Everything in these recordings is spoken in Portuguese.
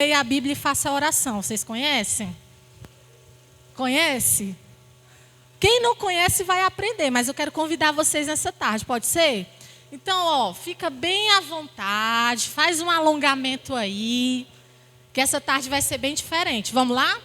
Leia a Bíblia e faça a oração. Vocês conhecem? Conhece? Quem não conhece vai aprender, mas eu quero convidar vocês nessa tarde, pode ser? Então, fica bem à vontade, faz um alongamento aí, que essa tarde vai ser bem diferente. Vamos lá?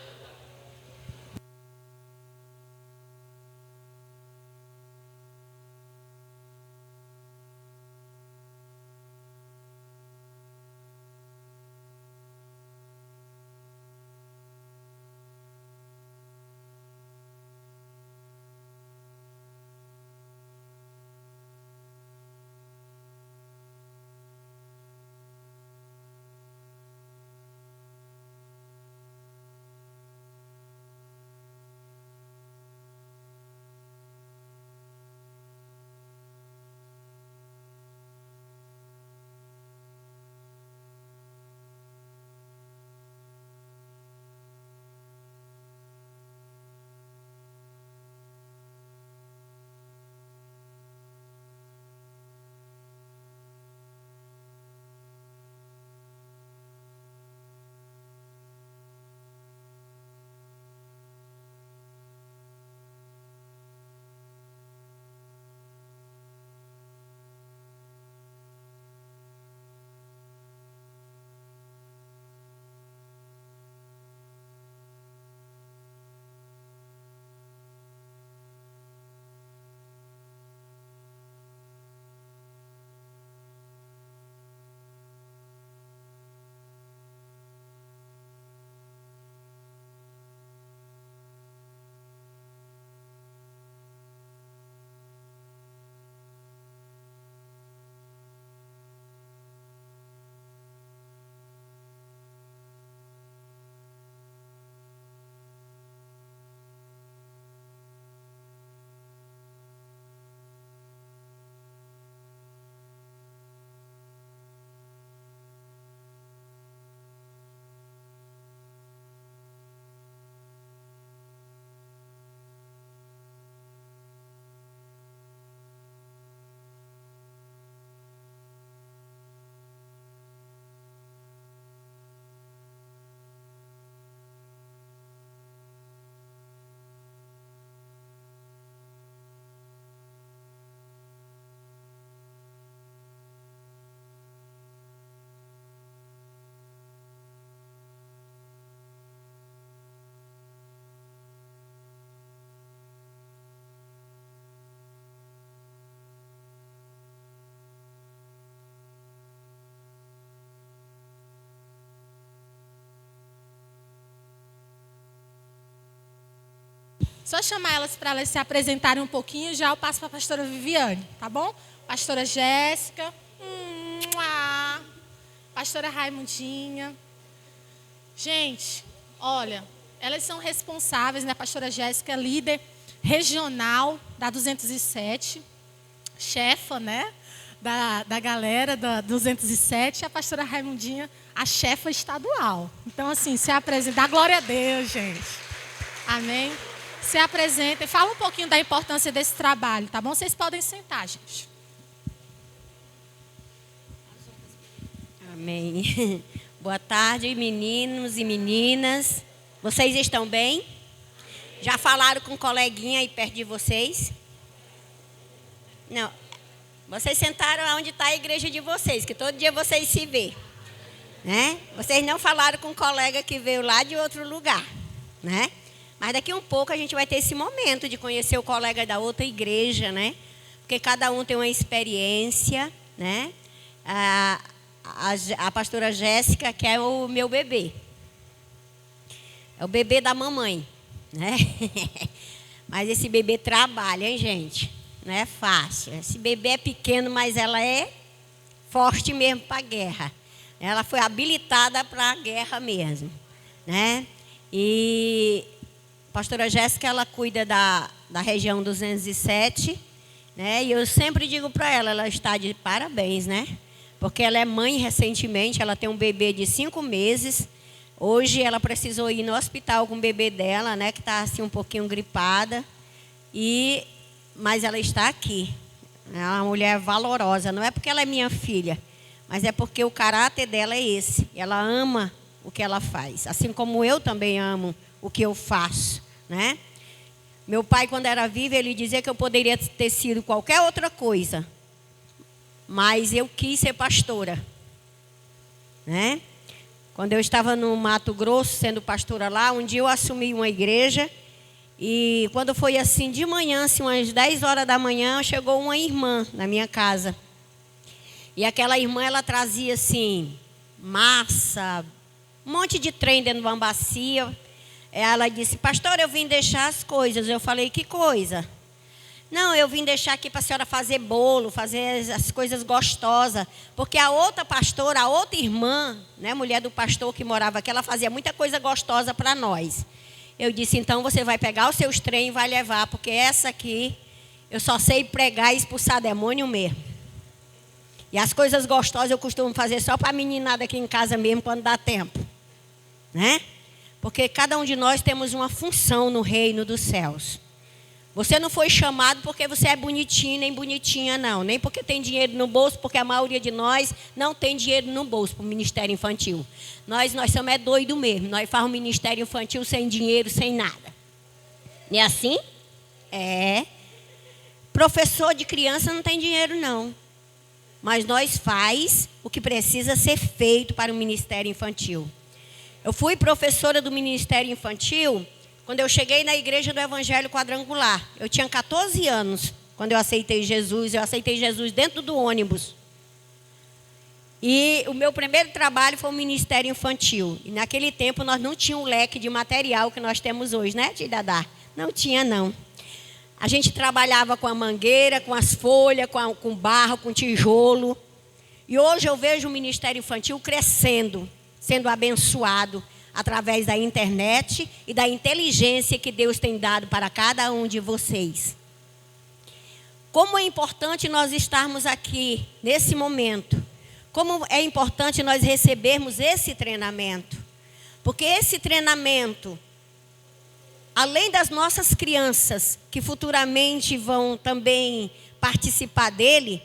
Só chamar para elas se apresentarem um pouquinho, já eu passo para a pastora Viviane, tá bom? Pastora Jéssica, pastora Raimundinha. Gente, olha, elas são responsáveis, né? A pastora Jéssica é líder regional da 207, chefa, né? Da galera da 207, e a pastora Raimundinha, a chefa estadual. Então, assim, se apresenta, dá glória a Deus, gente. Amém? Se apresenta e fala um pouquinho da importância desse trabalho, tá bom? Vocês podem sentar, gente. Amém. Boa tarde, meninos e meninas. Vocês estão bem? Já falaram com um coleguinha aí perto de vocês? Não. Vocês sentaram onde está a igreja de vocês, que todo dia vocês se vê, né? Vocês não falaram com um colega que veio lá de outro lugar, né? Mas daqui um pouco a gente vai ter esse momento de conhecer o colega da outra igreja, né? Porque cada um tem uma experiência, né? A pastora Jéssica, que é o meu bebê. É o bebê da mamãe, né? Mas esse bebê trabalha, hein, gente? Não é fácil. Esse bebê é pequeno, mas ela é forte mesmo para a guerra. Ela foi habilitada para a guerra mesmo, né? E a pastora Jéssica, ela cuida da região 207, né? E eu sempre digo para ela, ela está de parabéns, né? Porque ela é mãe recentemente, ela tem um bebê de 5 meses. Hoje ela precisou ir no hospital com o bebê dela, né? Que está assim um pouquinho gripada. Mas ela está aqui. É uma mulher valorosa. Não é porque ela é minha filha, mas é porque o caráter dela é esse. Ela ama o que ela faz, assim como eu também amo o que eu faço, né? Meu pai, quando era vivo, ele dizia que eu poderia ter sido qualquer outra coisa, mas eu quis ser pastora, né? Quando eu estava no Mato Grosso, sendo pastora lá, um dia eu assumi uma igreja. E quando foi assim de manhã, assim, umas 10 horas da manhã, chegou uma irmã na minha casa. E aquela irmã, ela trazia assim, massa, um monte de trem dentro de uma bacia. Ela disse, pastora, eu vim deixar as coisas. Eu falei, que coisa? Não, eu vim deixar aqui para a senhora fazer bolo, fazer as coisas gostosas. Porque a outra pastora, a outra irmã, né, mulher do pastor que morava aqui, ela fazia muita coisa gostosa para nós. Eu disse, então você vai pegar os seus trem e vai levar, porque essa aqui, eu só sei pregar e expulsar demônio mesmo. E as coisas gostosas eu costumo fazer só para a meninada aqui em casa mesmo, quando dá tempo. Né? Porque cada um de nós temos uma função no reino dos céus. Você não foi chamado porque você é bonitinho nem bonitinha, não. Nem porque tem dinheiro no bolso, porque a maioria de nós não tem dinheiro no bolso para o ministério infantil. Nós somos doido mesmo. Nós fazemos um ministério infantil sem dinheiro, sem nada. Não é assim? É. Professor de criança não tem dinheiro, não. Mas nós faz o que precisa ser feito para o ministério infantil. Eu fui professora do ministério infantil quando eu cheguei na igreja do Evangelho Quadrangular. Eu tinha 14 anos quando eu aceitei Jesus. Eu aceitei Jesus dentro do ônibus. E o meu primeiro trabalho foi o ministério infantil. E naquele tempo nós não tínhamos o leque de material que nós temos hoje, né, tia Dadá? Não tinha, não. A gente trabalhava com a mangueira, com as folhas, com barro, com tijolo. E hoje eu vejo o ministério infantil crescendo, sendo abençoado através da internet e da inteligência que Deus tem dado para cada um de vocês. Como é importante nós estarmos aqui nesse momento. Como é importante nós recebermos esse treinamento. Porque esse treinamento, além das nossas crianças, que futuramente vão também participar dele,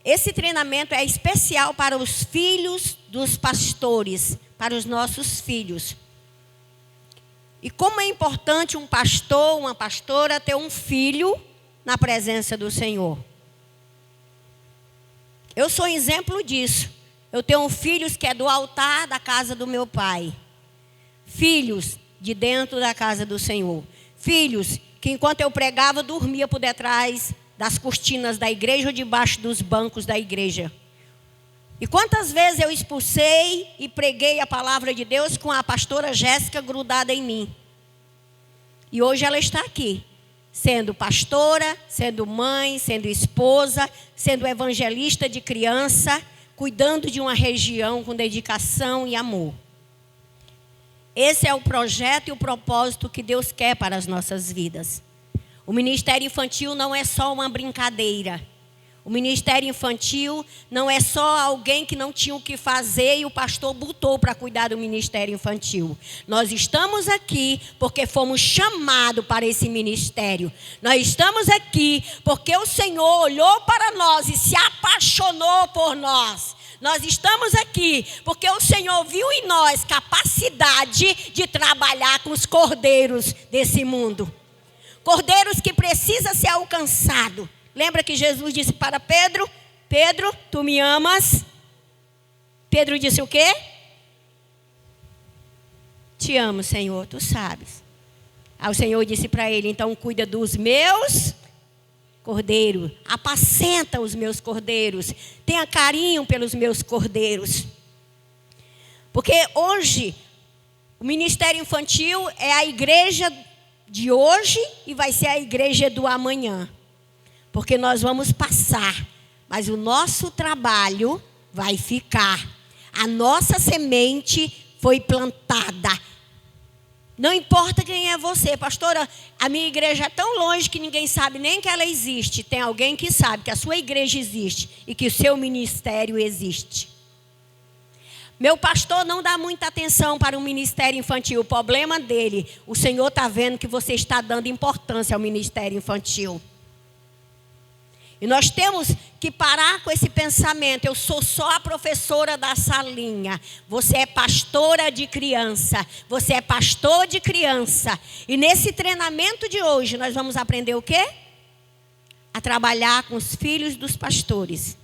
esse treinamento é especial para os filhos dos pastores, para os nossos filhos. E como é importante um pastor, uma pastora ter um filho na presença do Senhor. Eu sou exemplo disso. Eu tenho filhos que é do altar da casa do meu pai. Filhos de dentro da casa do Senhor. Filhos que enquanto eu pregava, dormia por detrás das cortinas da igreja ou debaixo dos bancos da igreja. E quantas vezes eu expulsei e preguei a palavra de Deus com a pastora Jéssica grudada em mim. E hoje ela está aqui, sendo pastora, sendo mãe, sendo esposa, sendo evangelista de criança, cuidando de uma região com dedicação e amor. Esse é o projeto e o propósito que Deus quer para as nossas vidas. O ministério infantil não é só uma brincadeira. O ministério infantil não é só alguém que não tinha o que fazer e o pastor botou para cuidar do ministério infantil. Nós estamos aqui porque fomos chamados para esse ministério. Nós estamos aqui porque o Senhor olhou para nós e se apaixonou por nós. Nós estamos aqui porque o Senhor viu em nós capacidade de trabalhar com os cordeiros desse mundo. Cordeiros que precisam ser alcançados. Lembra que Jesus disse para Pedro, Pedro, tu me amas? Pedro disse o quê? Te amo, Senhor, tu sabes. Aí o Senhor disse para ele, então cuida dos meus cordeiros. Apacenta os meus cordeiros. Tenha carinho pelos meus cordeiros. Porque hoje, o ministério infantil é a igreja de hoje e vai ser a igreja do amanhã. Porque nós vamos passar, mas o nosso trabalho vai ficar. A nossa semente foi plantada. Não importa quem é você, pastora, a minha igreja é tão longe que ninguém sabe nem que ela existe. Tem alguém que sabe que a sua igreja existe e que o seu ministério existe. Meu pastor não dá muita atenção para o ministério infantil. O problema dele, o Senhor está vendo que você está dando importância ao ministério infantil. E nós temos que parar com esse pensamento. Eu sou só a professora da salinha. Você é pastora de criança. Você é pastor de criança. E nesse treinamento de hoje, nós vamos aprender o quê? A trabalhar com os filhos dos pastores.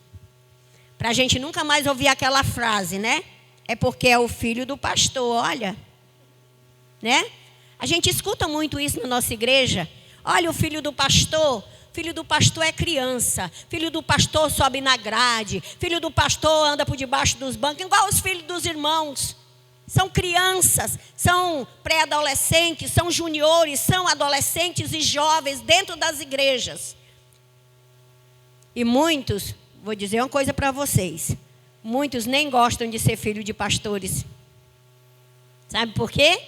Para a gente nunca mais ouvir aquela frase, né? É porque é o filho do pastor, olha. Né? A gente escuta muito isso na nossa igreja. Olha, o filho do pastor... Filho do pastor é criança. Filho do pastor sobe na grade. Filho do pastor anda por debaixo dos bancos. Igual os filhos dos irmãos. São crianças, são pré-adolescentes, são juniores, são adolescentes e jovens dentro das igrejas. E muitos, vou dizer uma coisa para vocês. Muitos nem gostam de ser filho de pastores. Sabe por quê?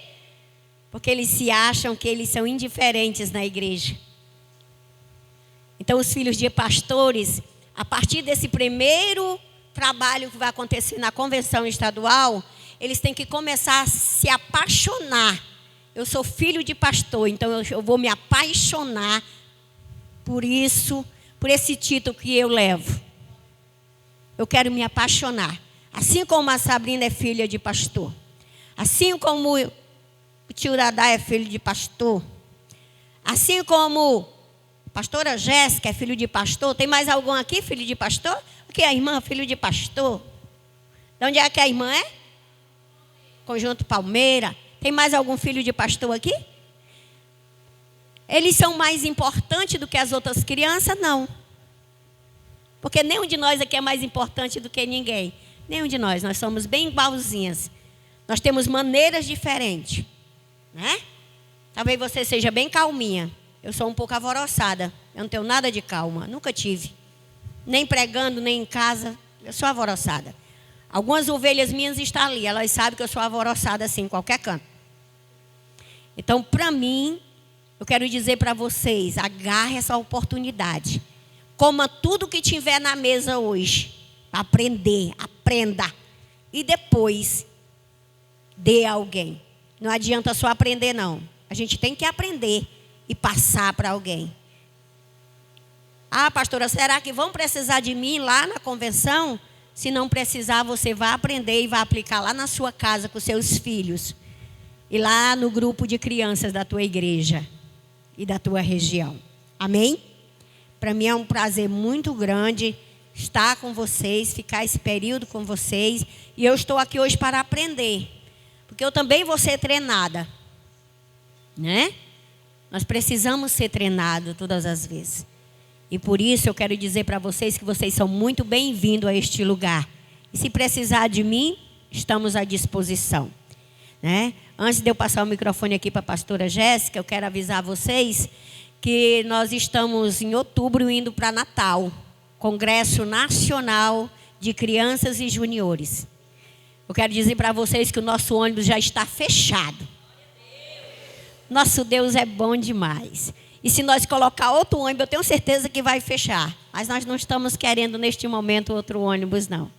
Porque eles se acham que eles são indiferentes na igreja. Então, os filhos de pastores, a partir desse primeiro trabalho que vai acontecer na convenção estadual, eles têm que começar a se apaixonar. Eu sou filho de pastor, então eu vou me apaixonar por isso, por esse título que eu levo. Eu quero me apaixonar. Assim como a Sabrina é filha de pastor. Assim como o tio Dadá é filho de pastor. Assim como... Pastora Jéssica é filho de pastor. Tem mais algum aqui, filho de pastor? O que é a irmã, filho de pastor? De onde é que a irmã é? Conjunto Palmeira. Tem mais algum filho de pastor aqui? Eles são mais importantes do que as outras crianças? Não. Porque nenhum de nós aqui é mais importante do que ninguém. Nenhum de nós. Nós somos bem igualzinhas. Nós temos maneiras diferentes. Né? Talvez você seja bem calminha. Eu sou um pouco alvoroçada. Eu não tenho nada de calma. Nunca tive. Nem pregando, nem em casa. Eu sou alvoroçada. Algumas ovelhas minhas estão ali. Elas sabem que eu sou alvoroçada assim, em qualquer canto. Então, para mim, eu quero dizer para vocês, agarre essa oportunidade. Coma tudo que tiver na mesa hoje. Para aprender. Aprenda. E depois, dê a alguém. Não adianta só aprender, não. A gente tem que aprender. E passar para alguém. Ah, pastora, será que vão precisar de mim lá na convenção? Se não precisar, você vai aprender e vai aplicar lá na sua casa com seus filhos. E lá no grupo de crianças da tua igreja e da tua região. Amém? Para mim é um prazer muito grande estar com vocês, ficar esse período com vocês. E eu estou aqui hoje para aprender. Porque eu também vou ser treinada. Né? Nós precisamos ser treinados todas as vezes. E por isso eu quero dizer para vocês que vocês são muito bem-vindos a este lugar. E se precisar de mim, estamos à disposição. Né? Antes de eu passar o microfone aqui para a pastora Jéssica, eu quero avisar vocês que nós estamos em outubro indo para Natal. Congresso Nacional de Crianças e Juniores. Eu quero dizer para vocês que o nosso ônibus já está fechado. Nosso Deus é bom demais. E se nós colocar outro ônibus, eu tenho certeza que vai fechar. Mas nós não estamos querendo neste momento outro ônibus, não.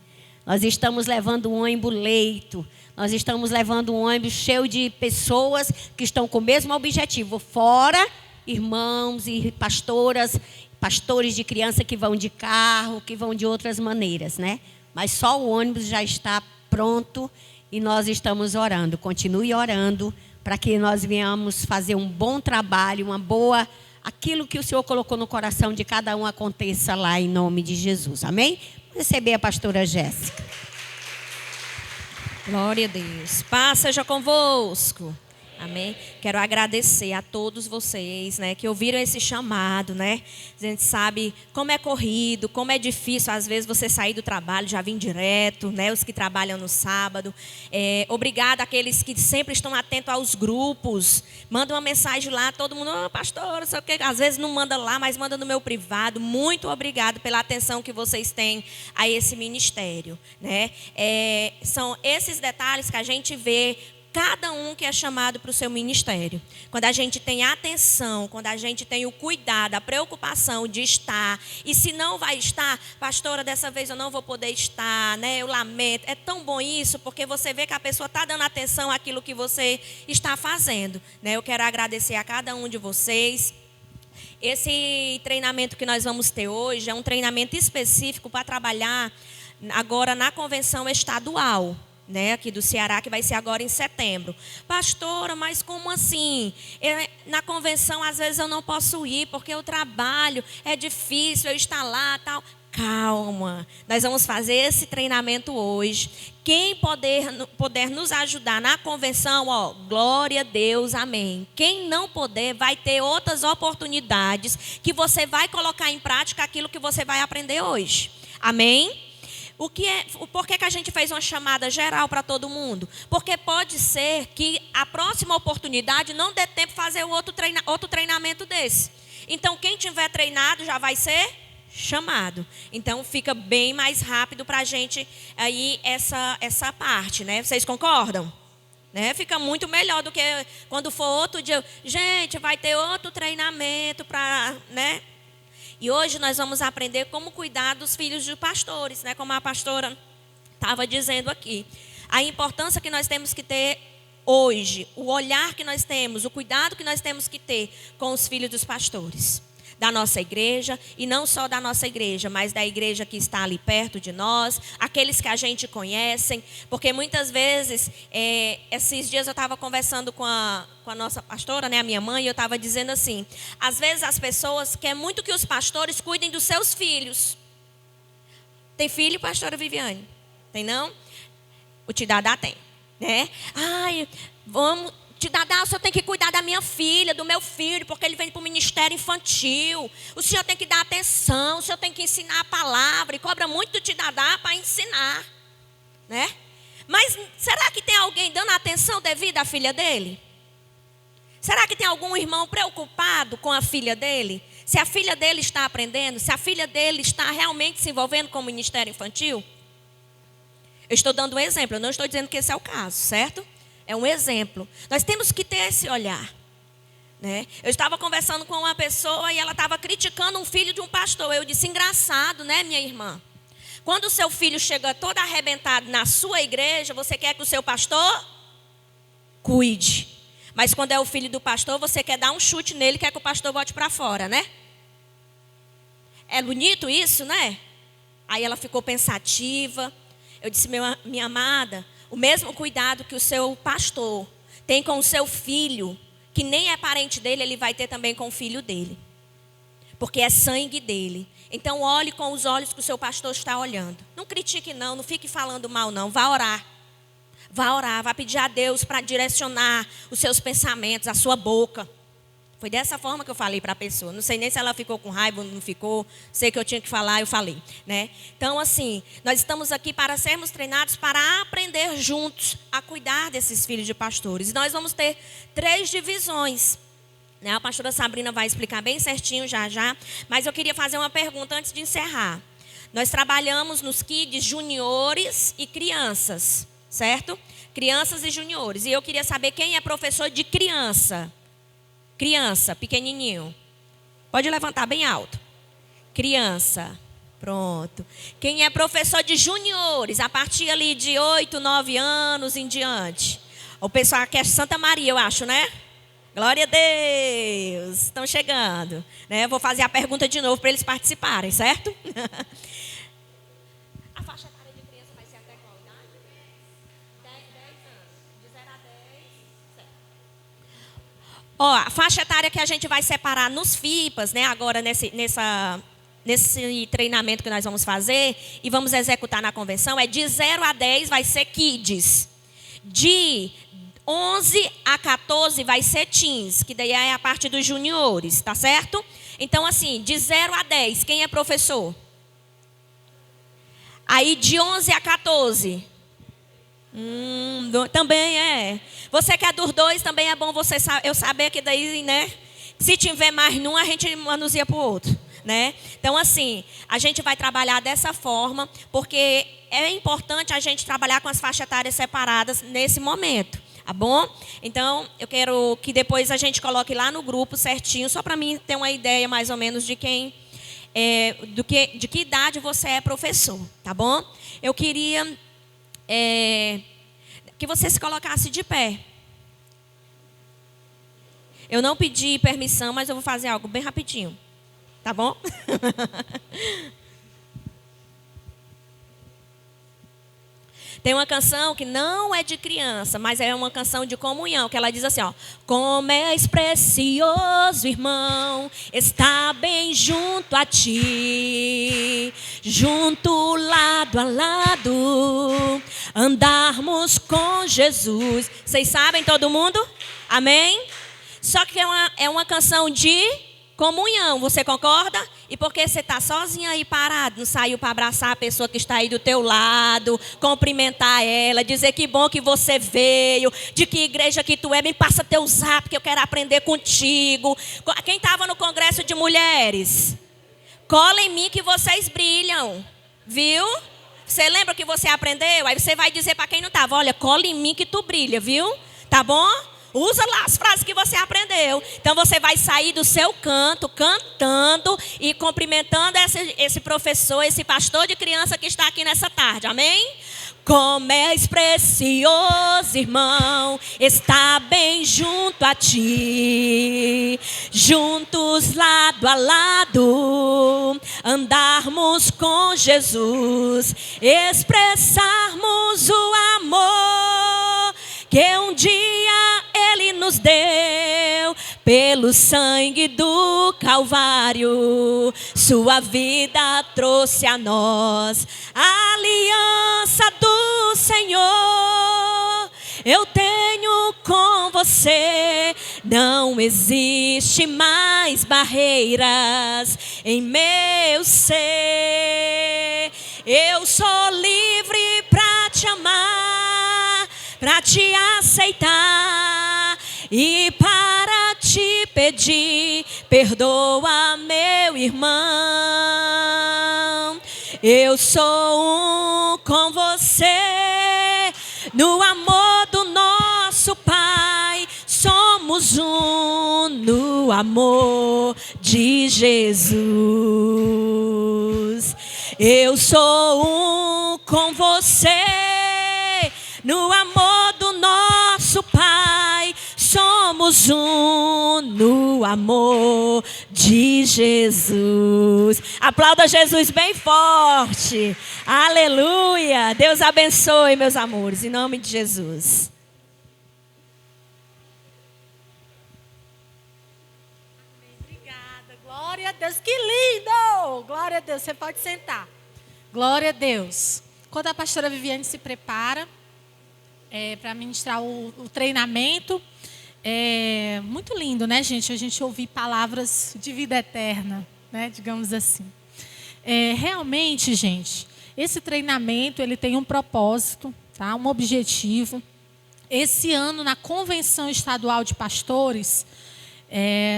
Nós estamos levando um ônibus leito. Nós estamos levando um ônibus cheio de pessoas que estão com o mesmo objetivo. Fora irmãos e pastoras, pastores de criança que vão de carro, que vão de outras maneiras, né? Mas só o ônibus já está pronto e nós estamos orando. Continue orando. Para que nós venhamos fazer um bom trabalho, uma boa... Aquilo que o Senhor colocou no coração de cada um aconteça lá em nome de Jesus. Amém? Vou receber a pastora Jéssica. Glória a Deus. Paz seja convosco. Amém? Quero agradecer a todos vocês, né, que ouviram esse chamado, né? A gente sabe como é corrido, como é difícil, às vezes, você sair do trabalho, já vir direto, né? Os que trabalham no sábado. Obrigada àqueles que sempre estão atentos aos grupos. Manda uma mensagem lá, todo mundo, pastor, sei o quê. Às vezes não manda lá, mas manda no meu privado. Muito obrigado pela atenção que vocês têm a esse ministério, né? São esses detalhes que a gente vê cada um que é chamado para o seu ministério. Quando a gente tem atenção, quando a gente tem o cuidado, a preocupação de estar. E se não vai estar, pastora, dessa vez eu não vou poder estar, né? Eu lamento. É tão bom isso, porque você vê que a pessoa está dando atenção àquilo que você está fazendo, né? Eu quero agradecer a cada um de vocês. Esse treinamento que nós vamos ter hoje é um treinamento específico para trabalhar agora na convenção estadual, né, aqui do Ceará, que vai ser agora em setembro. Pastora, mas como assim? Na convenção, às vezes, eu não posso ir, porque eu trabalho, é difícil eu estar lá, tal. Calma, nós vamos fazer esse treinamento hoje. Quem puder nos ajudar na convenção, ó, glória a Deus, amém. Quem não puder, vai ter outras oportunidades que você vai colocar em prática aquilo que você vai aprender hoje. Amém? Por que a gente fez uma chamada geral para todo mundo? Porque pode ser que a próxima oportunidade não dê tempo de fazer outro treinamento desse. Então, quem tiver treinado já vai ser chamado. Então, fica bem mais rápido para a gente aí essa parte, né? Vocês concordam? Né? Fica muito melhor do que quando for outro dia. Gente, vai ter outro treinamento para, né? E hoje nós vamos aprender como cuidar dos filhos de pastores, né? Como a pastora estava dizendo aqui. A importância que nós temos que ter hoje, o olhar que nós temos, o cuidado que nós temos que ter com os filhos dos pastores. Da nossa igreja, e não só da nossa igreja, mas da igreja que está ali perto de nós, aqueles que a gente conhece, porque muitas vezes, esses dias eu estava conversando com a nossa pastora, né, a minha mãe, e eu estava dizendo assim, às vezes as pessoas querem muito que os pastores cuidem dos seus filhos. Tem filho, pastora Viviane? Tem não? O Tidadá tem, né? Ai, vamos... Tidadá, o senhor tem que cuidar da minha filha, do meu filho, porque ele vem para o ministério infantil. O senhor tem que dar atenção, o senhor tem que ensinar a palavra. E cobra muito do Tidadá para ensinar, né? Mas será que tem alguém dando atenção devida à filha dele? Será que tem algum irmão preocupado com a filha dele? Se a filha dele está aprendendo, se a filha dele está realmente se envolvendo com o ministério infantil? Eu estou dando um exemplo, eu não estou dizendo que esse é o caso, certo? É um exemplo. Nós temos que ter esse olhar, né? Eu estava conversando com uma pessoa e ela estava criticando um filho de um pastor. Eu disse, engraçado, né, minha irmã? Quando o seu filho chega todo arrebentado na sua igreja, você quer que o seu pastor cuide. Mas quando é o filho do pastor, você quer dar um chute nele e quer que o pastor bote para fora, né? É bonito isso, né? Aí ela ficou pensativa. Eu disse, minha amada, o mesmo cuidado que o seu pastor tem com o seu filho, que nem é parente dele, ele vai ter também com o filho dele. Porque é sangue dele. Então, olhe com os olhos que o seu pastor está olhando. Não critique não fique falando mal não. Vá orar. Vá orar, vá pedir a Deus para direcionar os seus pensamentos, a sua boca. Foi dessa forma que eu falei para a pessoa. Não sei nem se ela ficou com raiva ou não ficou. Sei que eu tinha que falar, eu falei, né? Então, assim, nós estamos aqui para sermos treinados para aprender juntos a cuidar desses filhos de pastores. E nós vamos ter 3 divisões, né? A pastora Sabrina vai explicar bem certinho já. Mas eu queria fazer uma pergunta antes de encerrar. Nós trabalhamos nos kids juniores e crianças, certo? Crianças e juniores. E eu queria saber quem é professor de criança. Criança, pequenininho. Pode levantar bem alto. Criança. Pronto. Quem é professor de juniores, a partir ali de 8, 9 anos em diante. O pessoal aqui é Santa Maria, eu acho, né? Glória a Deus. Estão chegando. Né? Eu vou fazer a pergunta de novo para eles participarem, certo? A faixa etária de criança vai ser até qual idade? 10 anos. De 0 a 10. Certo. Ó, a faixa etária que a gente vai separar nos FIPAs, né? Agora nesse treinamento que nós vamos fazer e vamos executar na convenção, é de 0 a 10 vai ser kids. De 11 a 14 vai ser teens, que daí é a parte dos juniores, tá certo? Então, assim, de 0 a 10, quem é professor? Aí, de 11 a 14. Também é. Você que é dos 2, também é bom eu saber que daí, né? Se tiver mais num, a gente manuseia para o outro, né? Então, assim, a gente vai trabalhar dessa forma, porque é importante a gente trabalhar com as faixas etárias separadas nesse momento. Tá bom? Então, eu quero que depois a gente coloque lá no grupo certinho, só para mim ter uma ideia mais ou menos de quem, de que idade você é professor, tá bom? Eu queria que você se colocasse de pé. Eu não pedi permissão, mas eu vou fazer algo bem rapidinho. Tá bom? Tem uma canção que não é de criança, mas é uma canção de comunhão, que ela diz assim, ó: como és precioso, irmão, está bem junto a ti, junto lado a lado, andarmos com Jesus. Vocês sabem, todo mundo? Amém? Só que é uma canção de comunhão, você concorda? E porque você está sozinha aí parado, não saiu para abraçar a pessoa que está aí do teu lado, cumprimentar ela, dizer que bom que você veio, de que igreja que tu é, me passa teu zap que eu quero aprender contigo. Quem estava no congresso de mulheres? Cola em mim que vocês brilham, viu? Você lembra que você aprendeu? Aí você vai dizer para quem não estava, olha, cola em mim que tu brilha, viu? Tá bom? Usa lá as frases que você aprendeu. Então você vai sair do seu canto, cantando e cumprimentando esse professor, esse pastor de criança que está aqui nessa tarde. Amém? Como és precioso, irmão, está bem junto a ti, juntos lado a lado, andarmos com Jesus, expressarmos o amor que um dia Ele nos deu pelo sangue do Calvário. Sua vida trouxe a nós a aliança do Senhor. Eu tenho com você, não existe mais barreiras em meu ser. Eu sou livre para te amar, para te aceitar e para te pedir, perdoa meu irmão. Eu sou um com você, no amor do nosso Pai, somos um no amor de Jesus. Eu sou um com você, no amor do nosso Pai, somos um no amor de Jesus. Aplauda Jesus bem forte. Aleluia. Deus abençoe, meus amores, em nome de Jesus. Obrigada. Glória a Deus. Que lindo! Glória a Deus. Você pode sentar. Glória a Deus. Quando a pastora Viviane se prepara para ministrar o treinamento, é muito lindo, né, gente? A gente ouvir palavras de vida eterna, né? Digamos assim. Realmente, gente, esse treinamento ele tem um propósito, tá? Um objetivo. Esse ano, na Convenção Estadual de Pastores,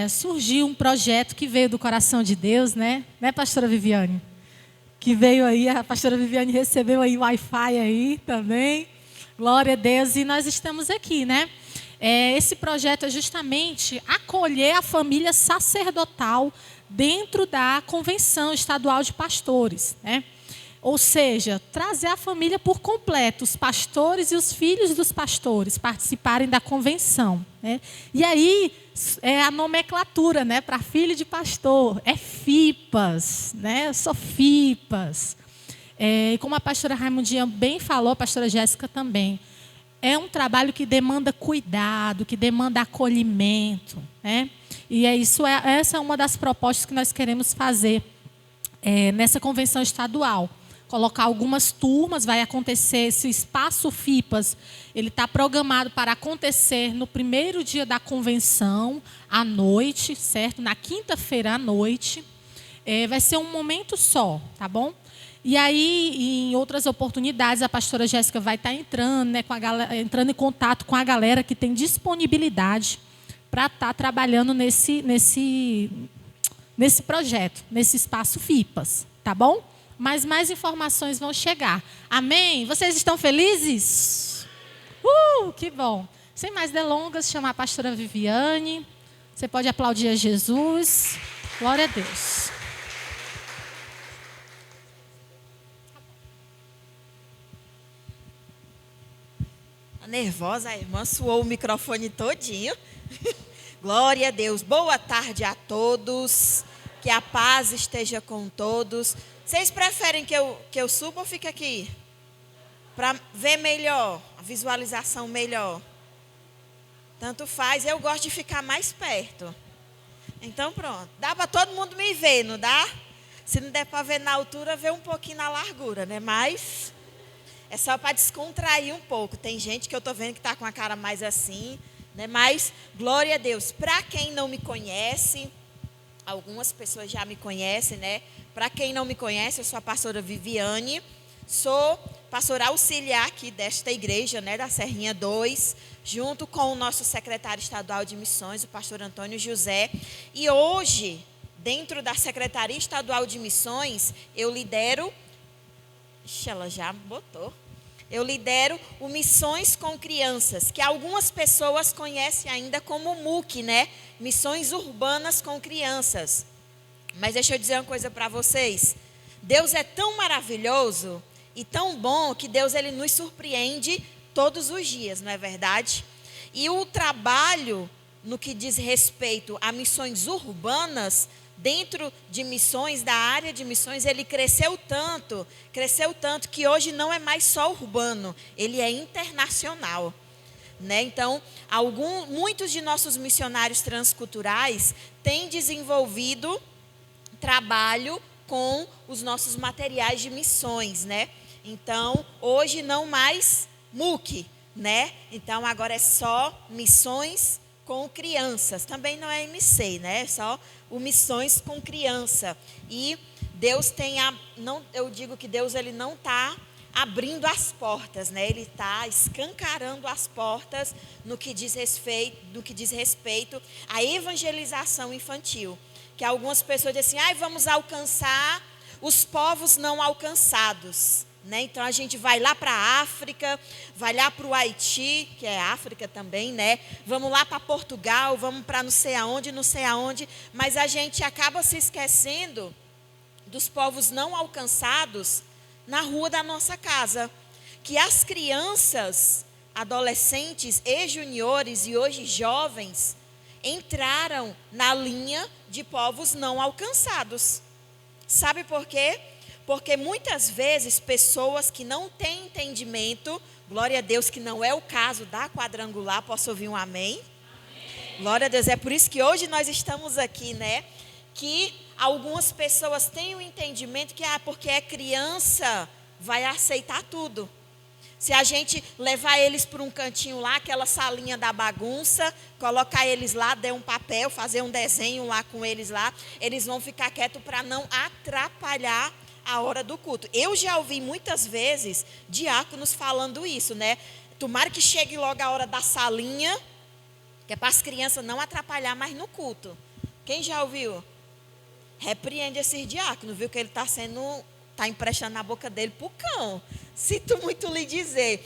surgiu um projeto que veio do coração de Deus, né? Né, pastora Viviane? Que veio aí, a pastora Viviane recebeu aí o Wi-Fi aí também. Glória a Deus. E nós estamos aqui, né? Esse projeto é justamente acolher a família sacerdotal dentro da Convenção Estadual de Pastores, né? Ou seja, trazer a família por completo, os pastores e os filhos dos pastores participarem da convenção, né? E aí a nomenclatura, né, para filho de pastor é FIPAS, né? Só FIPAS. E como a pastora Raimundinha bem falou, a pastora Jéssica também, é um trabalho que demanda cuidado, que demanda acolhimento, né? E essa é uma das propostas que nós queremos fazer nessa convenção estadual. Colocar algumas turmas, vai acontecer, esse espaço FIPAS, ele está programado para acontecer no primeiro dia da convenção, à noite, certo? Na quinta-feira à noite. Vai ser um momento só, tá bom? E aí, em outras oportunidades, a pastora Jéssica vai estar entrando, né, entrando em contato com a galera que tem disponibilidade para estar trabalhando nesse projeto, nesse espaço FIPAS, tá bom? Mas mais informações vão chegar. Amém? Vocês estão felizes? Que bom. Sem mais delongas, chamar a pastora Viviane. Você pode aplaudir a Jesus. Glória a Deus. Nervosa, a irmã suou o microfone todinho. Glória a Deus. Boa tarde a todos. Que a paz esteja com todos. Vocês preferem que eu suba ou fique aqui? Para ver melhor, a visualização melhor. Tanto faz, eu gosto de ficar mais perto. Então pronto. Dá para todo mundo me ver, não dá? Se não der para ver na altura, vê um pouquinho na largura, né? Mas é só para descontrair um pouco. Tem gente que eu estou vendo que está com a cara mais assim, né? Mas, glória a Deus. Para quem não me conhece, algumas pessoas já me conhecem, né? Para quem não me conhece, eu sou a pastora Viviane, sou pastora auxiliar aqui desta igreja, né? Da Serrinha 2, junto com o nosso secretário estadual de missões, o pastor Antônio José. E hoje, dentro da Secretaria Estadual de Missões, eu lidero... Ixi, ela já botou. Eu lidero o Missões com Crianças, que algumas pessoas conhecem ainda como MUC, né? Missões Urbanas com Crianças. Mas deixa eu dizer uma coisa para vocês. Deus é tão maravilhoso e tão bom que Deus ele nos surpreende todos os dias, não é verdade? E o trabalho no que diz respeito a missões urbanas, dentro de missões, da área de missões, ele cresceu tanto que hoje não é mais só urbano, ele é internacional, né? Então, muitos de nossos missionários transculturais têm desenvolvido trabalho com os nossos materiais de missões, né? Então, hoje não mais MUC, né? Então, agora é só missões com crianças. Também não é MC, né? É só o Missões com Criança. E Deus eu digo que Deus ele não está abrindo as portas, né? Ele está escancarando as portas no que diz respeito à evangelização infantil. Que algumas pessoas dizem assim, vamos alcançar os povos não alcançados. Né? Então a gente vai lá para a África, vai lá para o Haiti, que é África também, né? Vamos lá para Portugal, vamos para não sei aonde, mas a gente acaba se esquecendo dos povos não alcançados na rua da nossa casa. Que as crianças, adolescentes e juniores e hoje jovens entraram na linha de povos não alcançados. Sabe por quê? Porque muitas vezes pessoas que não têm entendimento, glória a Deus que não é o caso da quadrangular, posso ouvir um amém? Amém? Glória a Deus, é por isso que hoje nós estamos aqui, né? Que algumas pessoas têm o entendimento que porque é criança, vai aceitar tudo. Se a gente levar eles para um cantinho lá, aquela salinha da bagunça, colocar eles lá, der um papel, fazer um desenho lá com eles lá, eles vão ficar quietos para não atrapalhar a hora do culto. Eu já ouvi muitas vezes diáconos falando isso, né? Tomara que chegue logo a hora da salinha, que é para as crianças não atrapalhar mais no culto. Quem já ouviu? Repreende esses diáconos, viu? Que ele está emprestando a boca dele para o cão. Sinto muito lhe dizer.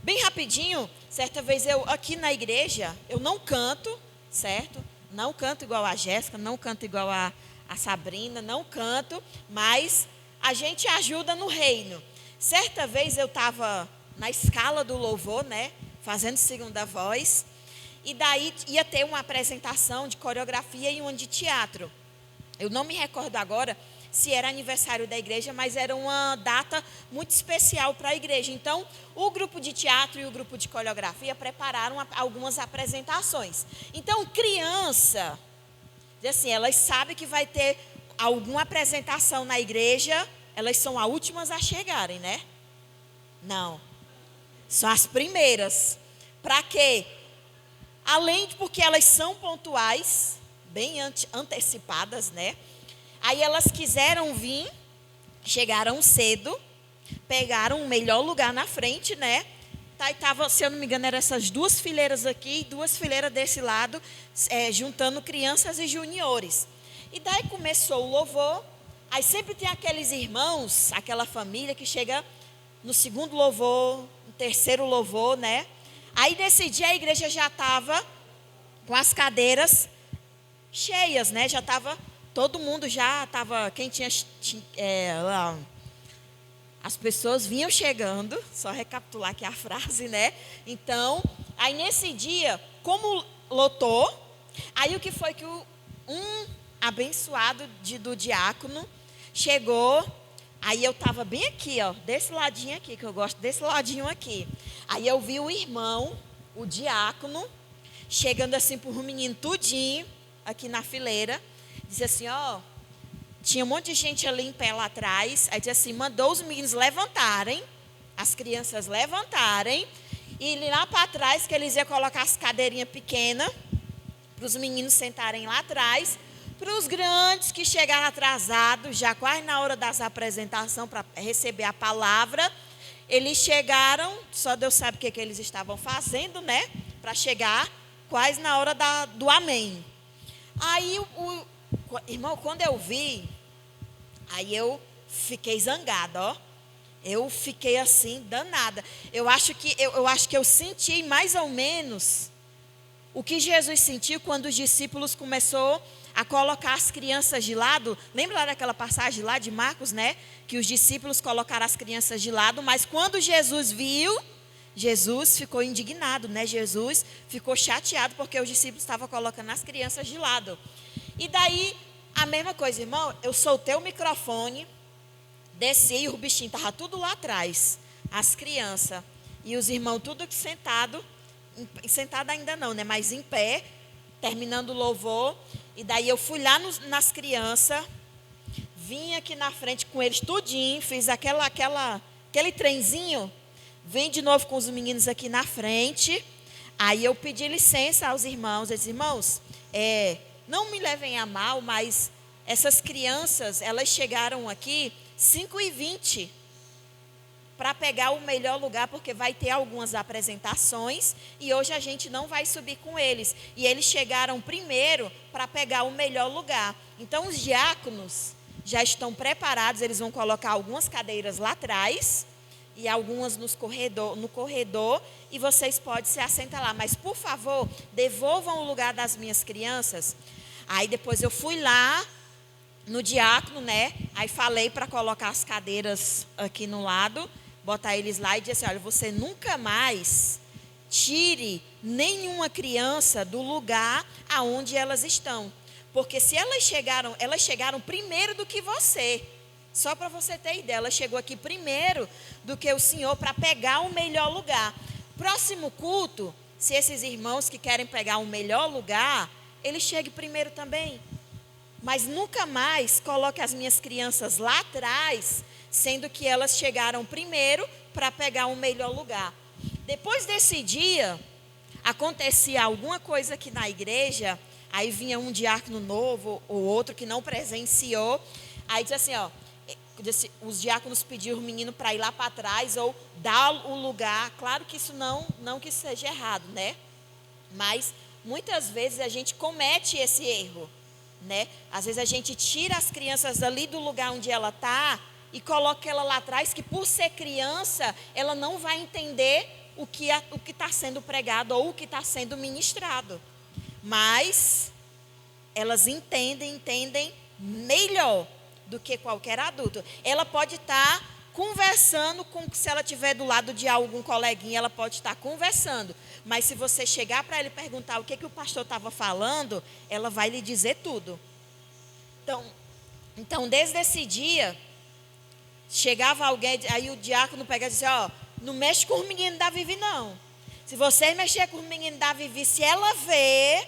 Bem rapidinho, certa vez eu aqui na igreja, eu não canto, certo? Não canto igual a Jéssica, não canto igual a Sabrina, não canto, mas a gente ajuda no reino. Certa vez eu estava na escala do louvor, né, fazendo segunda voz, e daí ia ter uma apresentação de coreografia e uma de teatro. Eu não me recordo agora se era aniversário da igreja, mas era uma data muito especial para a igreja. Então, o grupo de teatro e o grupo de coreografia prepararam algumas apresentações. Então, criança... assim, elas sabem que vai ter alguma apresentação na igreja, elas são as últimas a chegarem, né? Não. São as primeiras. Para quê? Além de porque elas são pontuais, bem antecipadas, né? Aí elas quiseram vir, chegaram cedo, pegaram o melhor lugar na frente, né? E tava, se eu não me engano, eram essas duas fileiras aqui e duas fileiras desse lado, juntando crianças e juniores. E daí começou o louvor, aí sempre tem aqueles irmãos, aquela família que chega no segundo louvor, no terceiro louvor, né? Aí nesse dia a igreja já estava com as cadeiras cheias, né? Já estava, todo mundo já estava, quem tinha... as pessoas vinham chegando, só recapitular aqui a frase, né? Então, aí nesse dia, como lotou. Aí o que foi que um abençoado do diácono chegou. Aí eu estava bem aqui, ó, desse ladinho aqui, que eu gosto desse ladinho aqui. Aí eu vi o irmão, o diácono, chegando assim por um menino tudinho, aqui na fileira. Disse assim, ó, tinha um monte de gente ali em pé lá atrás. Aí disse assim, mandou os meninos levantarem, as crianças levantarem, e lá para trás, que eles iam colocar as cadeirinhas pequenas, para os meninos sentarem lá atrás. Para os grandes que chegaram atrasados, já quase na hora das apresentações para receber a palavra, eles chegaram, só Deus sabe o que eles estavam fazendo, né? Para chegar quase na hora do amém. Aí, irmão, quando eu vi, aí eu fiquei zangada, ó. Eu fiquei assim, danada. Eu acho que eu senti mais ou menos o que Jesus sentiu quando os discípulos começaram a colocar as crianças de lado. Lembra lá daquela passagem lá de Marcos, né? Que os discípulos colocaram as crianças de lado, mas quando Jesus viu, Jesus ficou indignado, né? Jesus ficou chateado porque os discípulos estavam colocando as crianças de lado. E daí, a mesma coisa, irmão, eu soltei o microfone, desci e o bichinho estava tudo lá atrás, as crianças e os irmãos tudo sentado ainda não, né? Mas em pé, terminando o louvor. E daí eu fui lá nas crianças, vim aqui na frente com eles tudinho, fiz aquele trenzinho, vim de novo com os meninos aqui na frente. Aí eu pedi licença aos irmãos, eu disse, irmãos, não me levem a mal, mas essas crianças, elas chegaram aqui 5h20 para pegar o melhor lugar, porque vai ter algumas apresentações e hoje a gente não vai subir com eles. E eles chegaram primeiro para pegar o melhor lugar. Então, os diáconos já estão preparados, eles vão colocar algumas cadeiras lá atrás e algumas no corredor, e vocês podem se assentar lá. Mas, por favor, devolvam o lugar das minhas crianças. Aí, depois eu fui lá no diácono, né? Aí falei para colocar as cadeiras aqui no lado, botar eles lá e dizer assim, olha, você nunca mais tire nenhuma criança do lugar aonde elas estão. Porque se elas chegaram primeiro do que você. Só para você ter ideia, ela chegou aqui primeiro do que o Senhor para pegar o melhor lugar. Próximo culto, se esses irmãos que querem pegar o melhor lugar, eles cheguem primeiro também. Mas nunca mais coloque as minhas crianças lá atrás, sendo que elas chegaram primeiro para pegar o melhor lugar. Depois desse dia, acontecia alguma coisa aqui na igreja, aí vinha um diácono novo ou outro que não presenciou, aí disse assim, ó, os diáconos pediram o menino para ir lá para trás ou dar o lugar. Claro que isso não que seja errado, né? Mas muitas vezes a gente comete esse erro, né? Às vezes a gente tira as crianças ali do lugar onde ela está e coloca ela lá atrás, que por ser criança, ela não vai entender o que está sendo pregado ou o que está sendo ministrado. Mas elas entendem melhor do que qualquer adulto. Ela pode estar conversando se ela estiver do lado de algum coleguinha, ela pode estar conversando. Mas se você chegar para ela e perguntar o que o pastor estava falando, ela vai lhe dizer tudo. Então desde esse dia, chegava alguém, aí o diácono pegava e dizia, ó, não mexe com o menino da Vivi, não. Se você mexer com o menino da Vivi, se ela vê,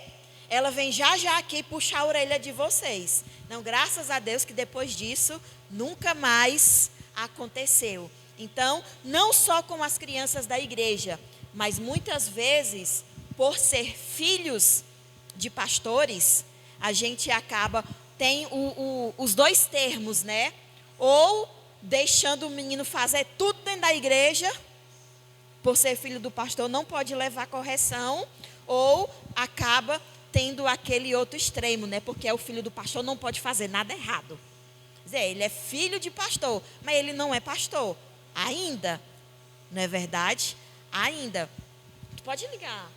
ela vem já aqui puxar a orelha de vocês. Não, graças a Deus que depois disso, nunca mais aconteceu. Então, não só com as crianças da igreja, mas muitas vezes, por ser filhos de pastores, a gente tem os dois termos, né? Ou deixando o menino fazer tudo dentro da igreja, por ser filho do pastor, não pode levar correção, ou acaba tendo aquele outro extremo, né? Porque é o filho do pastor, não pode fazer nada errado. Quer dizer, ele é filho de pastor, mas ele não é pastor ainda, não é verdade? Ainda. Tu pode ligar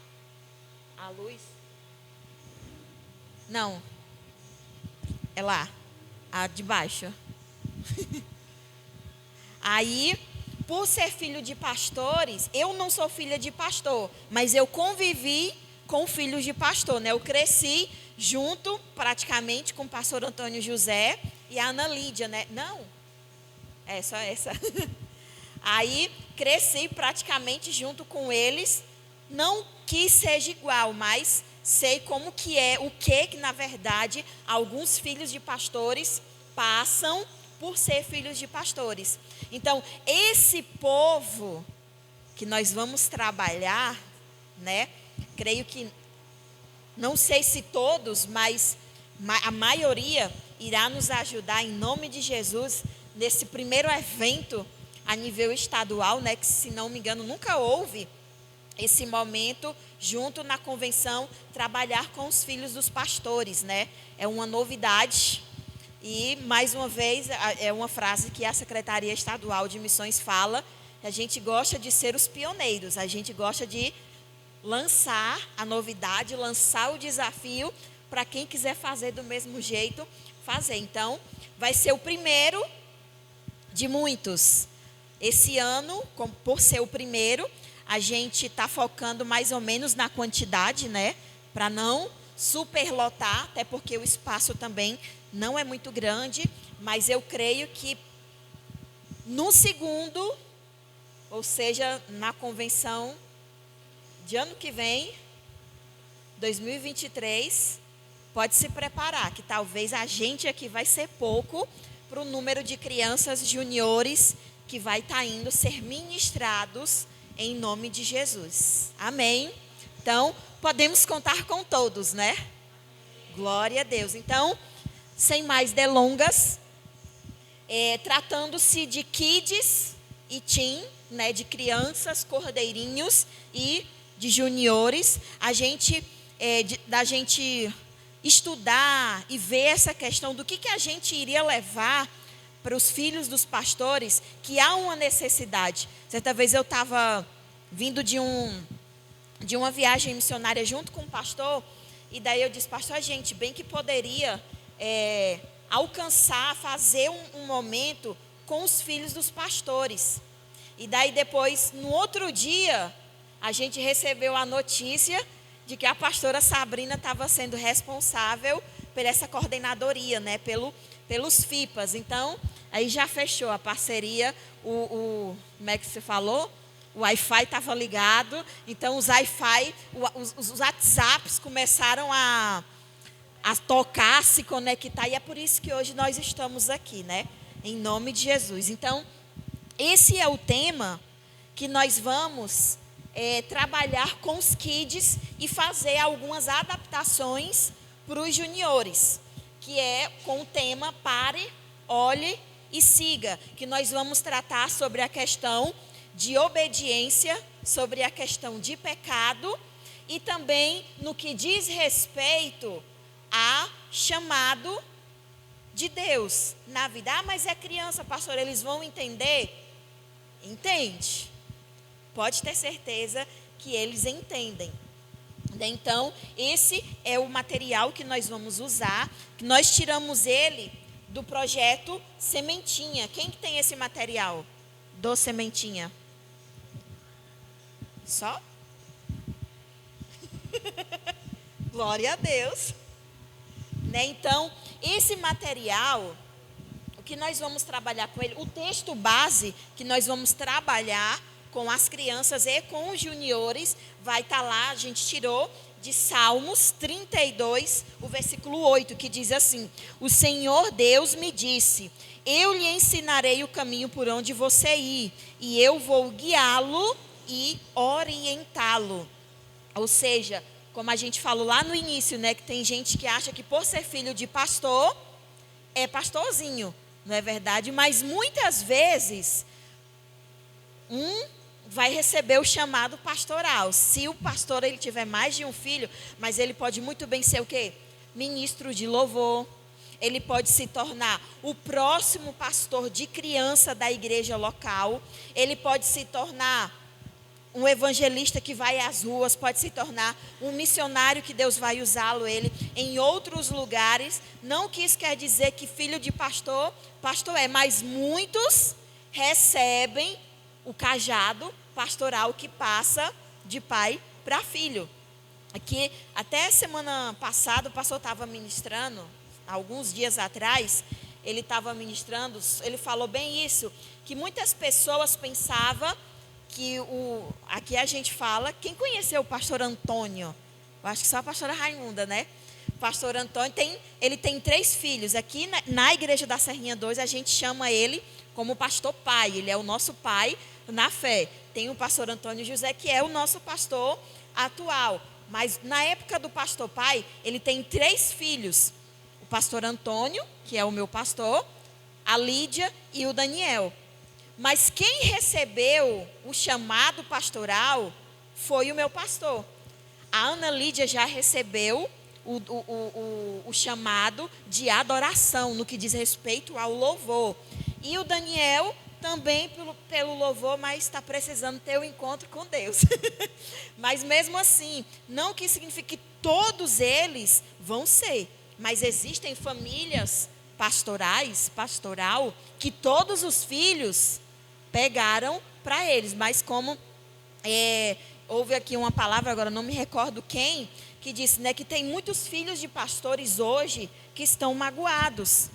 a luz? Não. É lá, a de baixo. Aí, por ser filho de pastores, eu não sou filha de pastor, mas eu convivi com filhos de pastor, né? Eu cresci junto, praticamente, com o pastor Antônio José e a Ana Lídia, né? Não, é só essa. Aí, cresci praticamente junto com eles, não que seja igual, mas sei como que é, o que na verdade, alguns filhos de pastores passam por ser filhos de pastores. Então, esse povo que nós vamos trabalhar, né? Creio que, não sei se todos, mas a maioria irá nos ajudar em nome de Jesus nesse primeiro evento a nível estadual, né? Que, se não me engano, nunca houve esse momento junto na convenção, trabalhar com os filhos dos pastores, né? É uma novidade. E, mais uma vez, é uma frase que a Secretaria Estadual de Missões fala: a gente gosta de ser os pioneiros, a gente gosta de lançar a novidade, lançar o desafio para quem quiser fazer do mesmo jeito, fazer. Então, vai ser o primeiro de muitos. Esse ano, por ser o primeiro, a gente está focando mais ou menos na quantidade, né? Para não superlotar, até porque o espaço também não é muito grande, mas eu creio que no segundo, ou seja, na convenção de ano que vem, 2023, pode se preparar, que talvez a gente aqui vai ser pouco para o número de crianças juniores que vai estar indo ser ministrados em nome de Jesus. Amém? Então, podemos contar com todos, né? Glória a Deus. Então, sem mais delongas, tratando-se de kids e teen, né, de crianças, cordeirinhos e de juniores, da gente estudar e ver essa questão do que a gente iria levar para os filhos dos pastores, que há uma necessidade. Certa vez eu estava vindo de uma viagem missionária junto com o pastor, e daí eu disse: pastor, a gente bem que poderia alcançar, fazer um momento com os filhos dos pastores. E daí depois, no outro dia, a gente recebeu a notícia de que a pastora Sabrina estava sendo responsável por essa coordenadoria, né, pelos FIPAs. Então, aí já fechou a parceria, como é que você falou? O Wi-Fi estava ligado, então os Wi-Fi, os WhatsApps começaram a tocar, a se conectar, e é por isso que hoje nós estamos aqui, né? Em nome de Jesus. Então, esse é o tema que nós vamos trabalhar com os kids e fazer algumas adaptações para os juniores, que é com o tema Pare, Olhe e Siga, que nós vamos tratar sobre a questão de obediência, sobre a questão de pecado e também no que diz respeito a chamado de Deus na vida. Ah, mas é criança, pastor, eles vão entender? Entende? Pode ter certeza que eles entendem. Então, esse é o material que nós vamos usar, que nós tiramos ele do projeto Sementinha. Quem que tem esse material do Sementinha? Só? Glória a Deus. Né? Então, esse material, o que nós vamos trabalhar com ele, o texto base que nós vamos trabalhar com as crianças e com os juniores, vai estar lá, a gente tirou de Salmos 32, o versículo 8, que diz assim: o Senhor Deus me disse, eu lhe ensinarei o caminho por onde você ir, e eu vou guiá-lo e orientá-lo. Ou seja, como a gente falou lá no início, né, que tem gente que acha que por ser filho de pastor, é pastorzinho, não é verdade? Mas muitas vezes, vai receber o chamado pastoral. Se o pastor ele tiver mais de um filho, mas ele pode muito bem ser o quê? Ministro de louvor. Ele pode se tornar o próximo pastor de criança da igreja local. Ele pode se tornar um evangelista que vai às ruas, pode se tornar um missionário que Deus vai usá-lo ele em outros lugares. Não que isso quer dizer que filho de pastor é, mas muitos recebem o cajado pastoral que passa de pai para filho. Aqui, até semana passada, o pastor estava ministrando, alguns dias atrás, ele estava ministrando, ele falou bem isso, que muitas pessoas pensavam que aqui a gente fala, quem conheceu o pastor Antônio? Eu acho que só a pastora Raimunda, né? O pastor Antônio, ele tem 3 filhos. Aqui na igreja da Serrinha 2, a gente chama ele como pastor pai, ele é o nosso pai na fé. Tem o pastor Antônio José, que é o nosso pastor atual. Mas na época do pastor pai, ele tem 3 filhos. O pastor Antônio, que é o meu pastor, a Lídia e o Daniel. Mas quem recebeu o chamado pastoral foi o meu pastor. A Ana Lídia já recebeu o chamado de adoração, no que diz respeito ao louvor. E o Daniel também pelo louvor, mas está precisando ter um encontro com Deus. Mas mesmo assim, não que signifique que todos eles vão ser, mas existem famílias pastoral, que todos os filhos pegaram para eles. Mas como houve aqui uma palavra, agora não me recordo quem, que disse, né, que tem muitos filhos de pastores hoje que estão magoados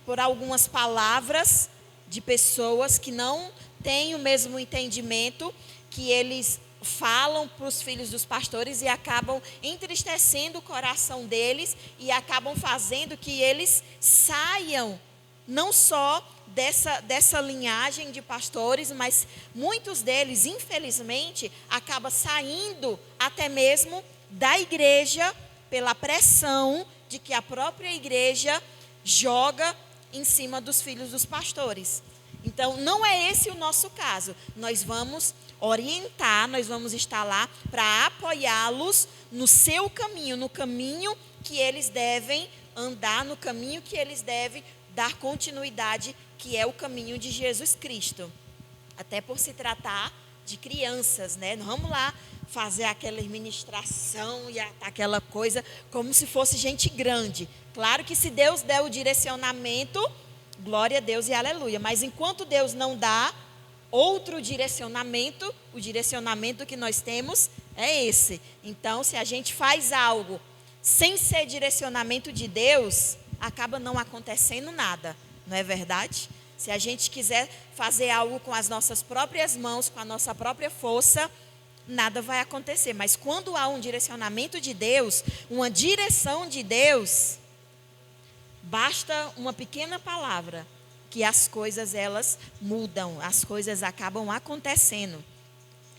por algumas palavras de pessoas que não têm o mesmo entendimento, que eles falam para os filhos dos pastores e acabam entristecendo o coração deles e acabam fazendo que eles saiam não só dessa linhagem de pastores, mas muitos deles, infelizmente, acabam saindo até mesmo da igreja pela pressão de que a própria igreja joga em cima dos filhos dos pastores. Então, não é esse o nosso caso. Nós vamos orientar, nós vamos estar lá para apoiá-los no seu caminho, no caminho que eles devem andar, no caminho que eles devem dar continuidade, que é o caminho de Jesus Cristo. Até por se tratar de crianças, né? Não vamos lá fazer aquela administração e aquela coisa como se fosse gente grande. Claro que se Deus der o direcionamento, glória a Deus e aleluia. Mas enquanto Deus não dá outro direcionamento, o direcionamento que nós temos é esse. Então, se a gente faz algo sem ser direcionamento de Deus, acaba não acontecendo nada, não é verdade? Se a gente quiser fazer algo com as nossas próprias mãos, com a nossa própria força, nada vai acontecer. Mas quando há um direcionamento de Deus, uma direção de Deus, basta uma pequena palavra que as coisas elas mudam, as coisas acabam acontecendo.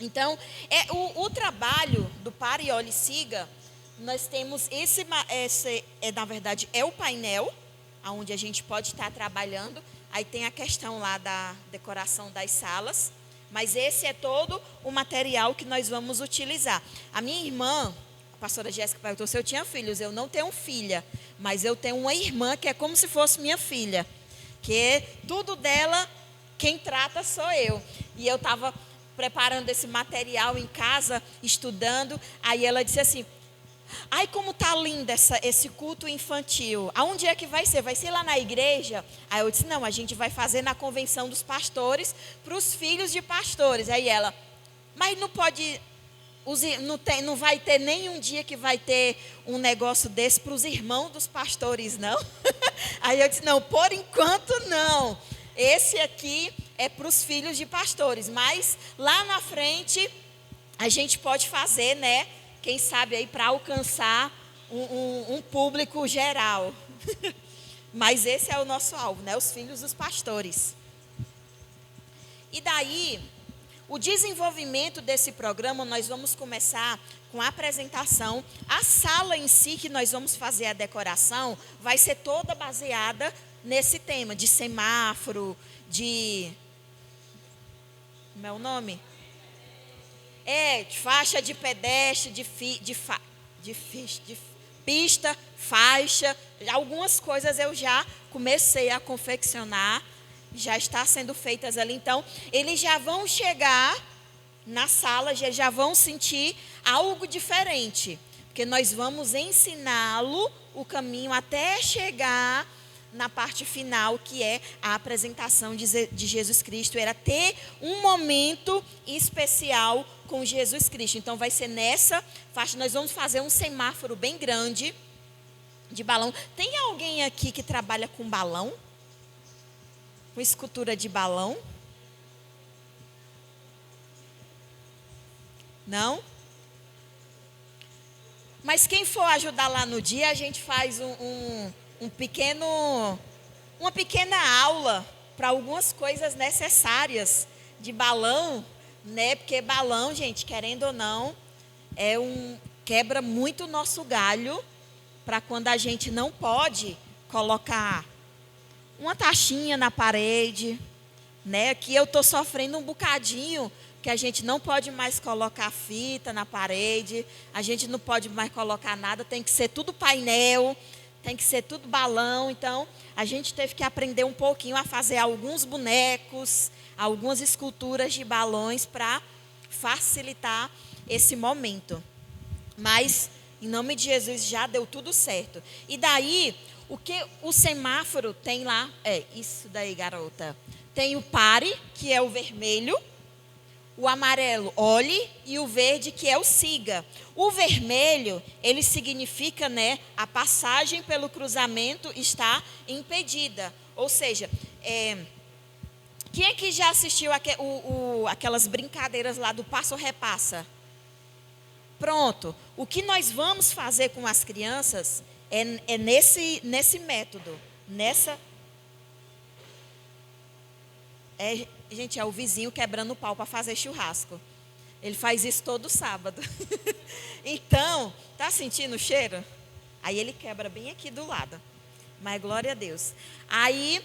Então, o trabalho do Pare, Olhe e Siga, nós temos na verdade, é o painel, onde a gente pode estar trabalhando. Aí tem a questão lá da decoração das salas, mas esse é todo o material que nós vamos utilizar. A minha irmã, a pastora Jéssica, perguntou se eu tinha filhos. Eu não tenho filha, mas eu tenho uma irmã que é como se fosse minha filha, que tudo dela, quem trata sou eu. E eu estava preparando esse material em casa, estudando, aí ela disse assim, ai, como tá lindo esse culto infantil. Aonde é que vai ser? Vai ser lá na igreja? Aí eu disse, não, a gente vai fazer na convenção dos pastores para os filhos de pastores. Aí ela, mas não pode, não vai ter nenhum dia que vai ter um negócio desse para os irmãos dos pastores, não? Aí eu disse, não, por enquanto não. Esse aqui é para os filhos de pastores, mas lá na frente a gente pode fazer, né? Quem sabe aí para alcançar um público geral. Mas esse é o nosso alvo, né? Os filhos dos pastores. E daí, o desenvolvimento desse programa, nós vamos começar com a apresentação. A sala em si, que nós vamos fazer a decoração, vai ser toda baseada nesse tema de semáforo, de... Como é o nome? De faixa de pedestre, de pista, faixa. Algumas coisas eu já comecei a confeccionar, já está sendo feitas ali. Então, eles já vão chegar na sala, já vão sentir algo diferente. Porque nós vamos ensiná-lo o caminho até chegar na parte final, que é a apresentação de Jesus Cristo. Era ter um momento especial com Jesus Cristo. Então vai ser nessa faixa, nós vamos fazer um semáforo bem grande de balão. Tem alguém aqui que trabalha com balão? Com escultura de balão? Não? Mas quem for ajudar lá no dia, a gente faz uma pequena aula para algumas coisas necessárias de balão, né? Porque balão, gente, querendo ou não, quebra muito o nosso galho para quando a gente não pode colocar uma taxinha na parede, né? Aqui eu estou sofrendo um bocadinho, que a gente não pode mais colocar fita na parede, a gente não pode mais colocar nada, tem que ser tudo painel, tem que ser tudo balão. Então, a gente teve que aprender um pouquinho a fazer alguns bonecos, algumas esculturas de balões para facilitar esse momento. Mas, em nome de Jesus, já deu tudo certo. E daí, o que o semáforo tem lá? Isso daí, garota. Tem o pare, que é o vermelho. O amarelo, olhe, e o verde, que é o siga. O vermelho, ele significa, né, a passagem pelo cruzamento está impedida. Ou seja, quem é que já assistiu aquelas brincadeiras lá do passo repassa? Pronto. O que nós vamos fazer com as crianças é nesse método, gente, é o vizinho quebrando o pau para fazer churrasco. Ele faz isso todo sábado. Então, tá sentindo o cheiro? Aí ele quebra bem aqui do lado. Mas glória a Deus. Aí,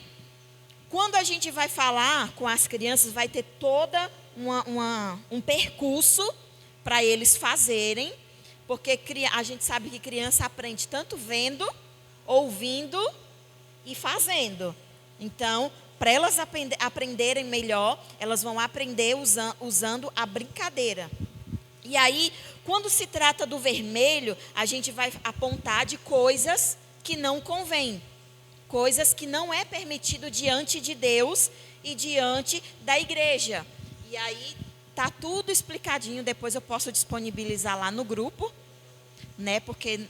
quando a gente vai falar com as crianças, vai ter toda um percurso para eles fazerem. Porque a gente sabe que criança aprende tanto vendo, ouvindo e fazendo. Então, para elas aprenderem melhor, elas vão aprender usando a brincadeira. E aí, quando se trata do vermelho, a gente vai apontar de coisas que não convém. Coisas que não é permitido diante de Deus e diante da igreja. E aí, tá tudo explicadinho, depois eu posso disponibilizar lá no grupo, né? Porque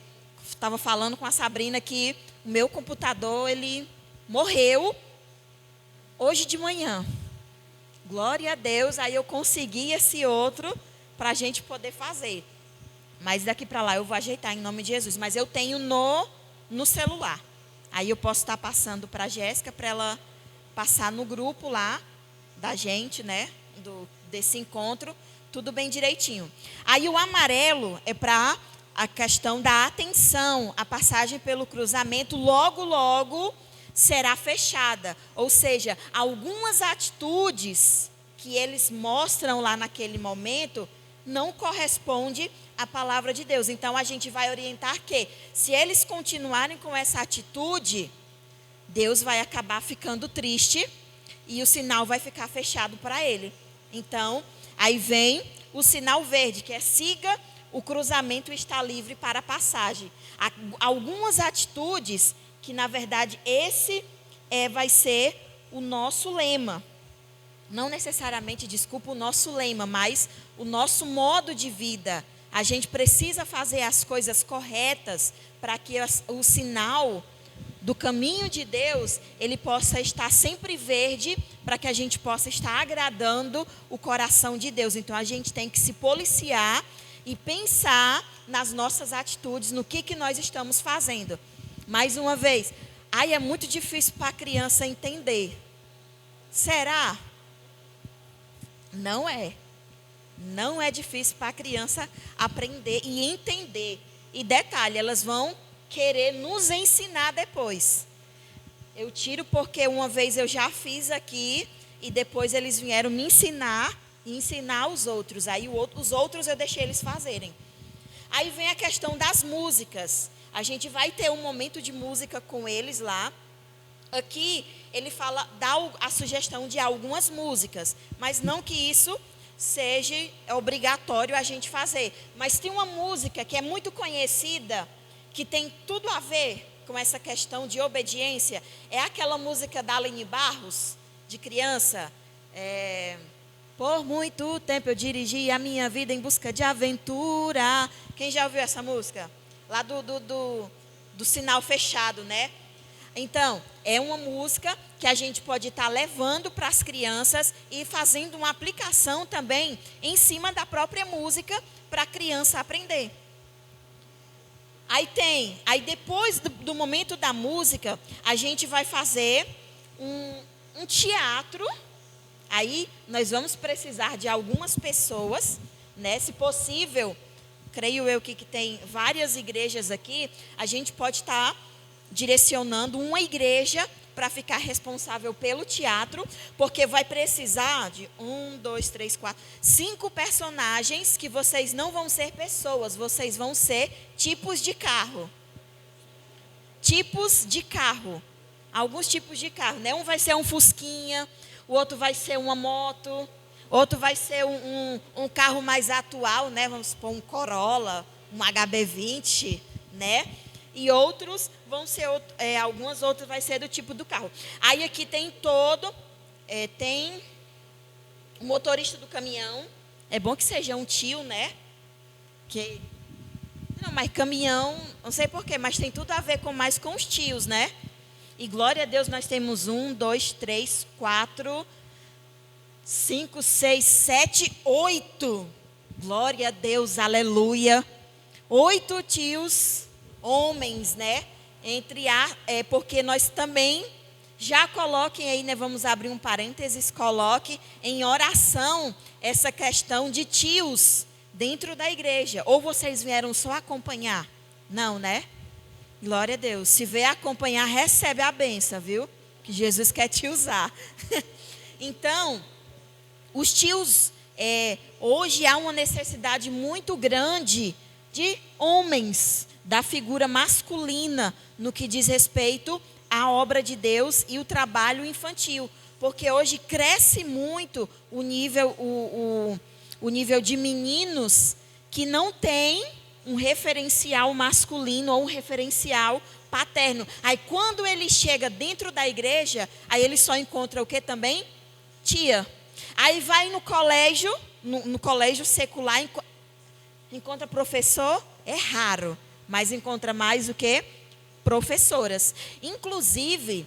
estava falando com a Sabrina que o meu computador, ele morreu hoje de manhã. Glória a Deus, aí eu consegui esse outro para a gente poder fazer. Mas daqui para lá eu vou ajeitar em nome de Jesus. Mas eu tenho no celular. Aí eu posso estar passando para a Jéssica, para ela passar no grupo lá da gente, né? Desse encontro, tudo bem direitinho. Aí o amarelo é para a questão da atenção, a passagem pelo cruzamento, logo será fechada. Ou seja, algumas atitudes que eles mostram lá naquele momento não corresponde à palavra de Deus. Então, a gente vai orientar que, se eles continuarem com essa atitude, Deus vai acabar ficando triste e o sinal vai ficar fechado para ele. Então, aí vem o sinal verde, que é siga, o cruzamento está livre para a passagem. Algumas atitudes que, na verdade, esse vai ser o nosso lema. Não necessariamente, o nosso lema, mas o nosso modo de vida. A gente precisa fazer as coisas corretas para que o sinal do caminho de Deus, ele possa estar sempre verde, para que a gente possa estar agradando o coração de Deus. Então, a gente tem que se policiar e pensar nas nossas atitudes, no que nós estamos fazendo. Mais uma vez, é muito difícil para a criança entender. Será? Não é. Não é difícil para a criança aprender e entender. E detalhe, elas vão querer nos ensinar depois. Eu tiro porque uma vez eu já fiz aqui e depois eles vieram me ensinar e ensinar os outros. Aí os outros eu deixei eles fazerem. Aí vem a questão das músicas. A gente vai ter um momento de música com eles lá. Aqui ele dá a sugestão de algumas músicas, mas não que isso seja obrigatório a gente fazer. Mas tem uma música que é muito conhecida, que tem tudo a ver com essa questão de obediência. É aquela música da Aline Barros, de criança. Por muito tempo eu dirigi a minha vida em busca de aventura. Quem já ouviu essa música? Lá do Sinal Fechado, né? Então, é uma música que a gente pode estar levando para as crianças e fazendo uma aplicação também em cima da própria música para a criança aprender. Aí depois do momento da música, a gente vai fazer um teatro. Aí nós vamos precisar de algumas pessoas, né? Se possível, creio eu que tem várias igrejas aqui, a gente pode estar direcionando uma igreja para ficar responsável pelo teatro, porque vai precisar de 5 personagens que vocês não vão ser pessoas, vocês vão ser tipos de carro. Tipos de carro. Alguns tipos de carro, né? Um vai ser um Fusquinha, o outro vai ser uma moto, outro vai ser um carro mais atual, né? Vamos supor um Corolla, um HB20, né? E outros vão ser, algumas outras vai ser do tipo do carro. Aí aqui tem tem o motorista do caminhão. É bom que seja um tio, né? Não, mas caminhão, não sei porquê, mas tem tudo a ver mais com os tios, né? E glória a Deus, nós temos 1, 2, 3, 4, 5, 6, 7, 8. Glória a Deus, aleluia. 8 tios, homens, né? Porque nós também, já coloquem aí, né? Vamos abrir um parênteses, coloque em oração essa questão de tios dentro da igreja. Ou vocês vieram só acompanhar? Não, né? Glória a Deus. Se vier acompanhar, recebe a benção, viu? Que Jesus quer te usar. Então, os tios, hoje há uma necessidade muito grande de homens, da figura masculina, no que diz respeito à obra de Deus e o trabalho infantil. Porque hoje cresce muito o nível de meninos que não tem um referencial masculino ou um referencial paterno. Aí quando ele chega dentro da igreja, aí ele só encontra o que também? Tia. Aí vai no colégio, no colégio secular, encontra professor, é raro, mas encontra mais o que? Professoras. Inclusive,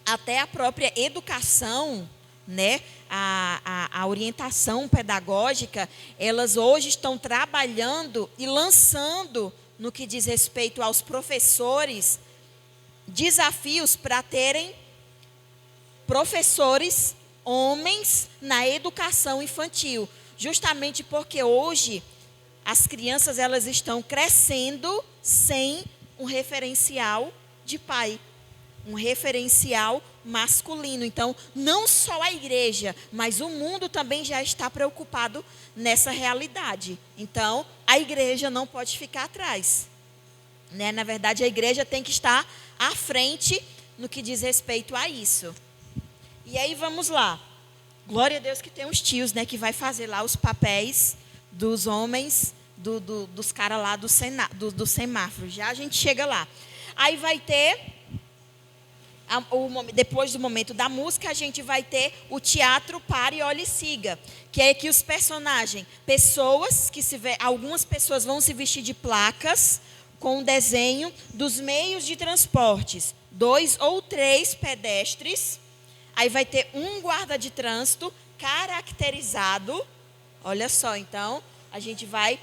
até a própria educação, né? A orientação pedagógica, elas hoje estão trabalhando e lançando, no que diz respeito aos professores, desafios para terem professores homens na educação infantil. Justamente porque hoje as crianças elas estão crescendo sem um referencial de pai, um referencial masculino. Então, não só a igreja, mas o mundo também já está preocupado nessa realidade. Então, a igreja não pode ficar atrás, né? Na verdade, a igreja tem que estar à frente no que diz respeito a isso. E aí, vamos lá. Glória a Deus que tem os tios, né? Que vai fazer lá os papéis dos homens, dos caras lá do semáforo. Já a gente chega lá. Aí vai ter... Depois do momento da música, a gente vai ter o teatro Pare, Olhe e Siga, que é que os personagens, algumas pessoas vão se vestir de placas com o desenho dos meios de transportes, 2 ou 3 pedestres, aí vai ter um guarda de trânsito caracterizado. Olha só, então, a gente vai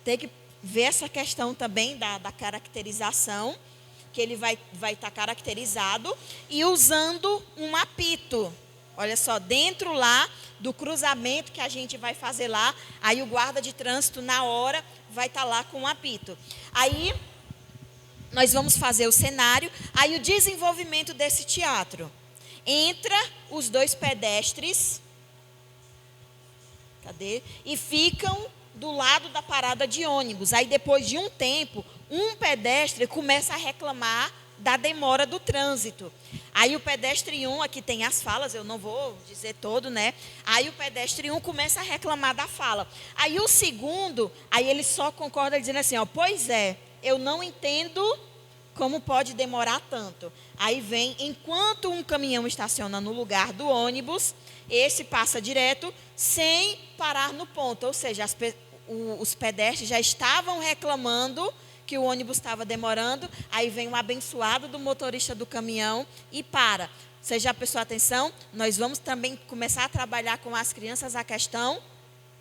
ter que ver essa questão também da caracterização, que ele vai estar caracterizado e usando um apito. Olha só, dentro lá do cruzamento que a gente vai fazer lá, aí o guarda de trânsito na hora vai estar lá com um apito. Aí nós vamos fazer o cenário, aí o desenvolvimento desse teatro. Entra os 2 pedestres, e ficam do lado da parada de ônibus. Aí depois de um tempo, um pedestre começa a reclamar da demora do trânsito. Aí o pedestre 1, aqui tem as falas, eu não vou dizer todo, né? Aí o pedestre 1 começa a reclamar da fala. Aí o segundo, aí ele só concorda dizendo assim, pois é, eu não entendo como pode demorar tanto. Aí vem, enquanto um caminhão estaciona no lugar do ônibus, esse passa direto sem parar no ponto. Ou seja, os pedestres já estavam reclamando que o ônibus estava demorando. Aí vem o abençoado do motorista do caminhão e para. Você já prestou atenção? Nós vamos também começar a trabalhar com as crianças a questão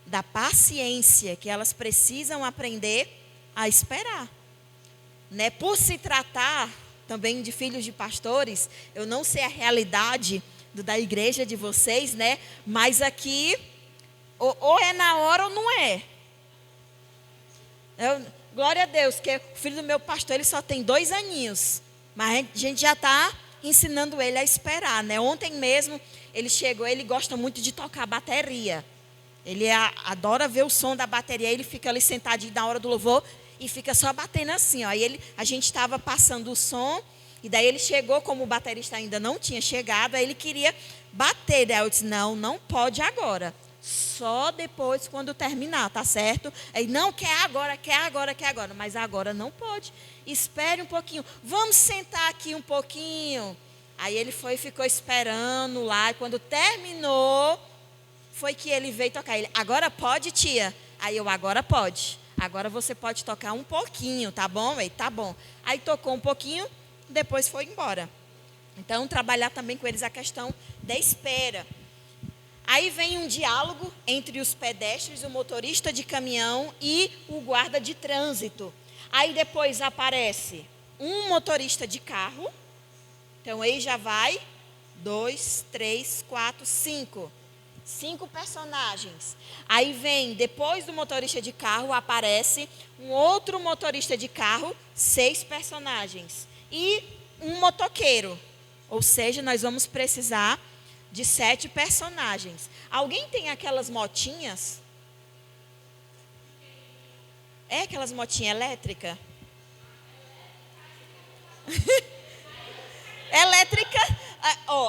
da paciência, que elas precisam aprender a esperar. Né? Por se tratar também de filhos de pastores, eu não sei a realidade da igreja de vocês, né? Mas aqui, ou é na hora ou não é. Glória a Deus, que o filho do meu pastor, ele só tem 2 aninhos. Mas a gente já está ensinando ele a esperar, né? Ontem mesmo, ele chegou, ele gosta muito de tocar bateria. Ele adora ver o som da bateria, ele fica ali sentadinho na hora do louvor e fica só batendo assim, ó. Aí a gente estava passando o som, e daí ele chegou, como o baterista ainda não tinha chegado, aí ele queria bater. Daí eu disse, não pode agora. Só depois, quando terminar, tá certo? Aí, não, quer agora. Mas agora não pode. Espere um pouquinho. Vamos sentar aqui um pouquinho. Aí ele ficou esperando lá, e quando terminou, foi que ele veio tocar. Ele, agora pode, tia? Aí eu, agora pode. Agora você pode tocar um pouquinho, tá bom? Ele, tá bom. Aí tocou um pouquinho, depois foi embora. Então, trabalhar também com eles a questão da espera. Aí vem um diálogo entre os pedestres, o motorista de caminhão e o guarda de trânsito. Aí depois aparece um motorista de carro. Então, aí já vai 2, 3, 4, 5. 5 personagens. Aí vem, depois do motorista de carro, aparece um outro motorista de carro, 6 personagens. E um motoqueiro. Ou seja, nós vamos precisar de 7 personagens. Alguém tem aquelas motinhas? É aquelas motinhas elétricas? Elétrica?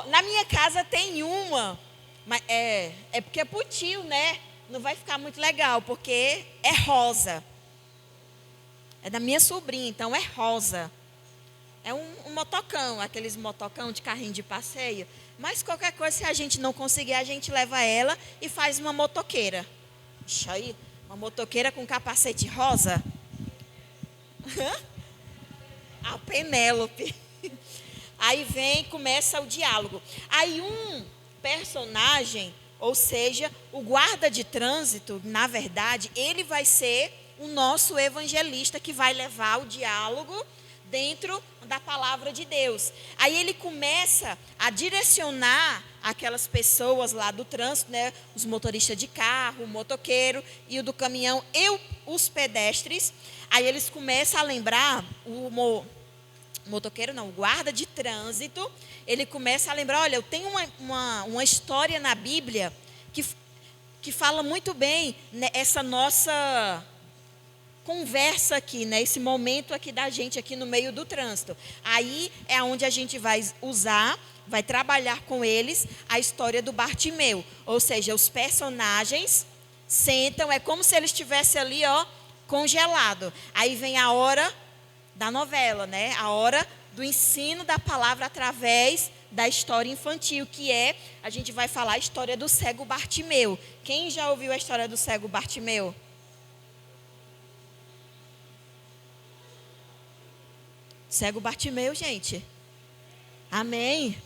Na minha casa tem uma. Mas é porque é pro tio, né? Não vai ficar muito legal, porque é rosa. É da minha sobrinha, então é rosa. É um motocão, aqueles motocão de carrinho de passeio. Mas qualquer coisa, se a gente não conseguir, a gente leva ela e faz uma motoqueira. Ixi, aí, uma motoqueira com capacete rosa. A Penélope. Aí vem, começa o diálogo. Aí um personagem, ou seja, o guarda de trânsito, na verdade, ele vai ser o nosso evangelista que vai levar o diálogo dentro da palavra de Deus. Aí ele começa a direcionar aquelas pessoas lá do trânsito, né, os motoristas de carro, o motoqueiro e o do caminhão e os pedestres. Aí eles começam a lembrar o guarda de trânsito, ele começa a lembrar, olha, eu tenho uma história na Bíblia que fala muito bem, né, essa nossa conversa aqui, né, esse momento aqui da gente aqui no meio do trânsito. Aí é onde a gente vai vai trabalhar com eles a história do Bartimeu. Ou seja, os personagens sentam, é como se eles estivessem ali, congelado. Aí vem a hora da novela, né? A hora do ensino da palavra através da história infantil, a gente vai falar a história do cego Bartimeu. Quem já ouviu a história do cego Bartimeu? Cego Bartimeu, gente. Amém.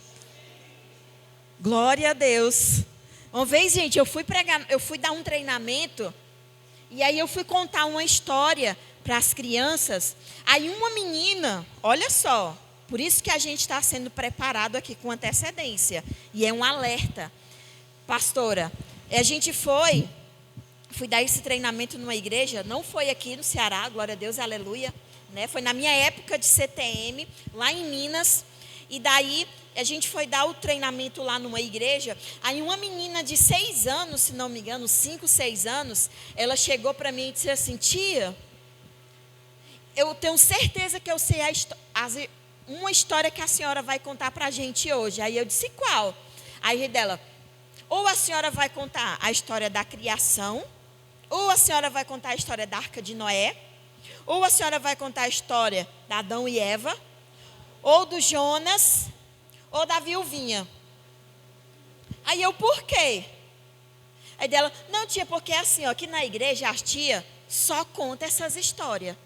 Glória a Deus. Uma vez, gente, eu fui dar um treinamento, e aí eu fui contar uma história para as crianças. Aí uma menina, olha só, por isso que a gente está sendo preparado aqui com antecedência. E é um alerta. Pastora, a gente fui dar esse treinamento numa igreja, não foi aqui no Ceará, glória a Deus, aleluia, né? Foi na minha época de CTM, lá em Minas. E daí a gente foi dar o treinamento lá numa igreja. Aí uma menina de 6 anos, se não me engano, 5, 6 anos, ela chegou para mim e disse assim, tia, eu tenho certeza que eu sei uma história que a senhora vai contar para a gente hoje. Aí eu disse, qual? Aí dela, ou a senhora vai contar a história da criação, ou a senhora vai contar a história da Arca de Noé, ou a senhora vai contar a história de Adão e Eva, ou do Jonas, ou da viuvinha. Aí eu, por quê? Aí dela, não, tia, porque é assim, ó, aqui na igreja as tia só conta essas histórias.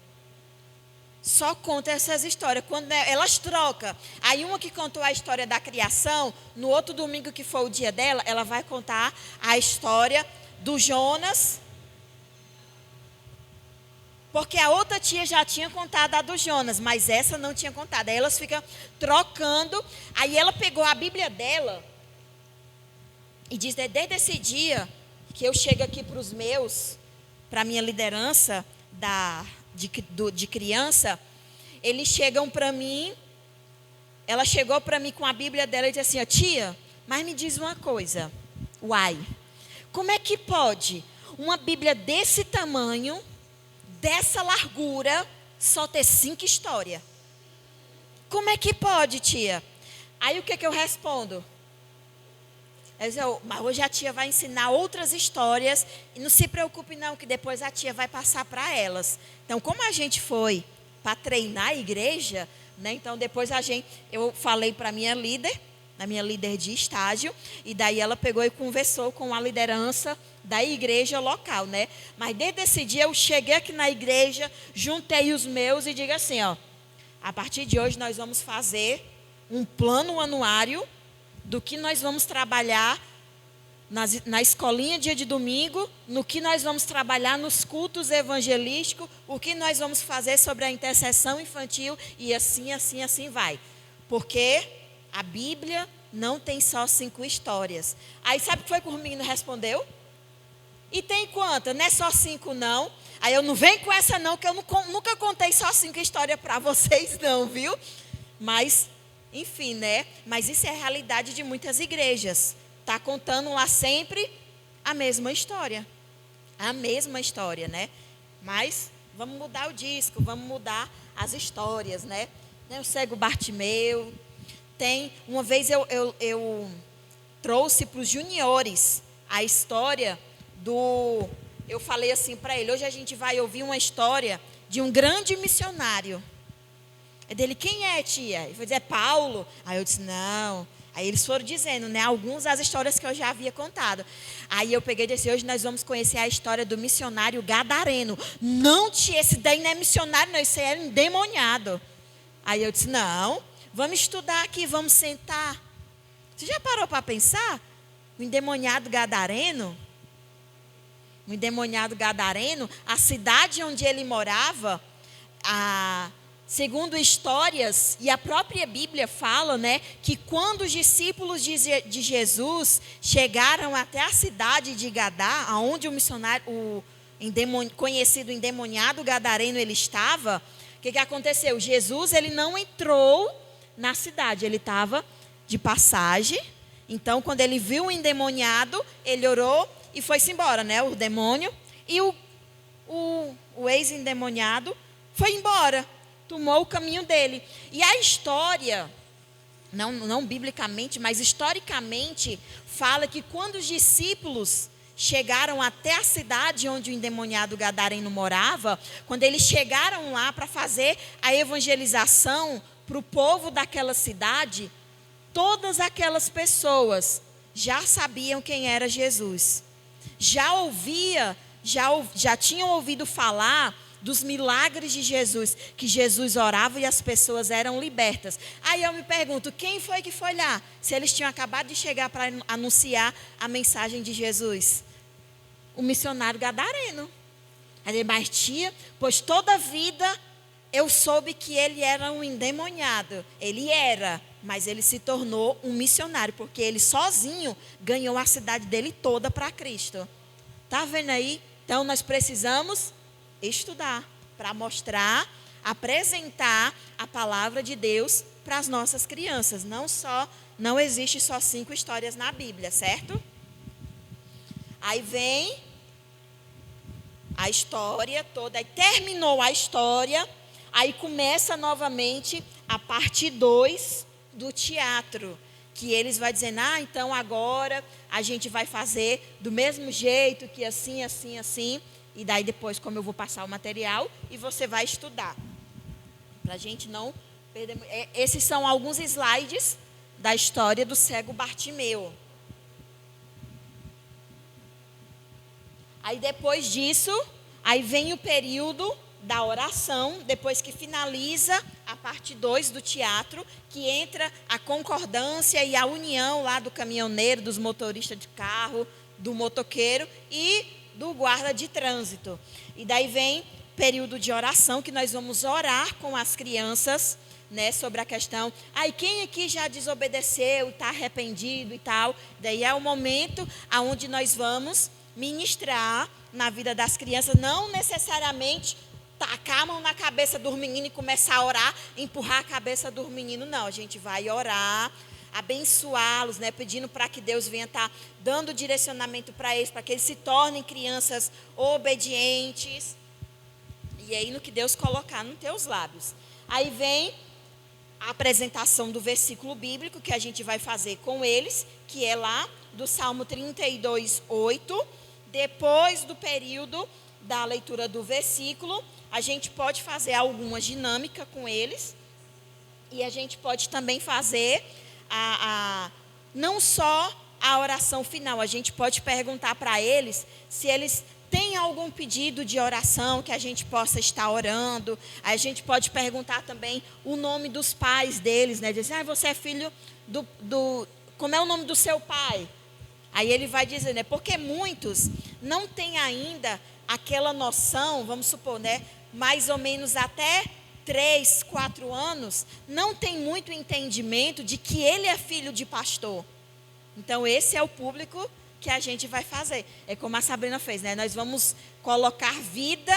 Só conta essas histórias. Quando elas trocam. Aí uma que contou a história da criação, no outro domingo que foi o dia dela, ela vai contar a história do Jonas. Porque a outra tia já tinha contado a do Jonas, mas essa não tinha contado. Aí elas ficam trocando. Aí ela pegou a Bíblia dela e diz, desde esse dia que eu chego aqui para os meus, para a minha liderança de criança, eles chegam para mim, ela chegou para mim com a Bíblia dela e disse assim, ó, tia, mas me diz uma coisa, uai, como é que pode uma Bíblia desse tamanho, dessa largura, só ter 5 histórias? Como é que pode, tia? Aí o que eu respondo? Mas hoje a tia vai ensinar outras histórias e não se preocupe não, que depois a tia vai passar para elas. Então, como a gente foi para treinar a igreja, né, então depois eu falei para a minha líder de estágio, e daí ela pegou e conversou com a liderança da igreja local, né? Mas desde esse dia eu cheguei aqui na igreja, juntei os meus e digo assim, ó, a partir de hoje nós vamos fazer um plano anuário do que nós vamos trabalhar na escolinha dia de domingo, no que nós vamos trabalhar nos cultos evangelísticos, o que nós vamos fazer sobre a intercessão infantil e assim vai. Porque a Bíblia não tem só 5 histórias. Aí sabe o que foi que o menino respondeu? E tem quantas? Não é só 5 não. Aí eu não venho com essa não, que eu nunca contei só 5 histórias para vocês não, viu? Mas enfim, né? Mas isso é a realidade de muitas igrejas. Está contando lá sempre a mesma história. A mesma história, né? Mas vamos mudar o disco, vamos mudar as histórias, né? O cego Bartimeu. Uma vez eu trouxe para os juniores a história eu falei assim para ele, hoje a gente vai ouvir uma história de um grande missionário. É dele, quem é, tia? Ele foi dizer, é Paulo. Aí eu disse, não. Aí eles foram dizendo, né, algumas das histórias que eu já havia contado. Aí eu peguei e disse, hoje nós vamos conhecer a história do missionário gadareno. Não, tia, esse daí não é missionário, não, esse aí era endemoniado. Aí eu disse, não, vamos estudar aqui, vamos sentar. Você já parou para pensar? O endemoniado gadareno? O endemoniado gadareno, a cidade onde ele morava, segundo histórias, e a própria Bíblia fala, né, que quando os discípulos de Jesus chegaram até a cidade de Gadá, onde o missionário, conhecido endemoniado gadareno, ele estava, o que aconteceu? Jesus, ele não entrou na cidade, ele estava de passagem. Então, quando ele viu o endemoniado, ele orou e foi-se embora, né, o demônio. E o ex-endemoniado foi embora. Tomou o caminho dele. E a história, não biblicamente, mas historicamente, fala que quando os discípulos chegaram até a cidade onde o endemoniado gadareno morava, quando eles chegaram lá para fazer a evangelização para o povo daquela cidade, todas aquelas pessoas já sabiam quem era Jesus. Já tinham ouvido falar dos milagres de Jesus, que Jesus orava e as pessoas eram libertas. Aí eu me pergunto, quem foi que foi lá? Se eles tinham acabado de chegar para anunciar a mensagem de Jesus? O missionário gadareno. Aí, mas tia, pois toda a vida eu soube que ele era um endemoniado. Ele era, mas ele se tornou um missionário, porque ele sozinho ganhou a cidade dele toda para Cristo. Tá vendo aí? Então nós precisamos estudar para mostrar, apresentar a palavra de Deus para as nossas crianças. Não existe só 5 histórias na Bíblia, certo? Aí vem a história toda, aí terminou a história, aí começa novamente a parte 2 do teatro, que eles vão dizendo, então agora a gente vai fazer do mesmo jeito, que assim, assim, assim. E daí depois, como eu vou passar o material, e você vai estudar. Para a gente não perder. Esses são alguns slides da história do cego Bartimeu. Aí depois disso, aí vem o período da oração, depois que finaliza a parte 2 do teatro, que entra a concordância e a união lá do caminhoneiro, dos motoristas de carro, do motoqueiro e do guarda de trânsito. E daí vem período de oração, que nós vamos orar com as crianças, né, sobre a questão, quem aqui já desobedeceu, está arrependido e tal. Daí é o momento onde nós vamos ministrar na vida das crianças, não necessariamente tacar a mão na cabeça do menino e começar a orar, empurrar a cabeça do menino, não. A gente vai orar, abençoá-los, né, pedindo para que Deus venha estar dando direcionamento para eles, para que eles se tornem crianças obedientes. E aí no que Deus colocar nos teus lábios. Aí vem a apresentação do versículo bíblico que a gente vai fazer com eles, que é lá do Salmo 32, 8. Depois do período da leitura do versículo, a gente pode fazer alguma dinâmica com eles. E a gente pode também fazer não só a oração final. A gente pode perguntar para eles se eles têm algum pedido de oração que a gente possa estar orando. A gente pode perguntar também o nome dos pais deles, né? Dizer, você é filho como é o nome do seu pai? Aí ele vai dizer, né? Porque muitos não têm ainda aquela noção, vamos supor, né? Mais ou menos até 3, 4 anos, não tem muito entendimento de que ele é filho de pastor. Então, esse é o público que a gente vai fazer. É como a Sabrina fez, né? Nós vamos colocar vida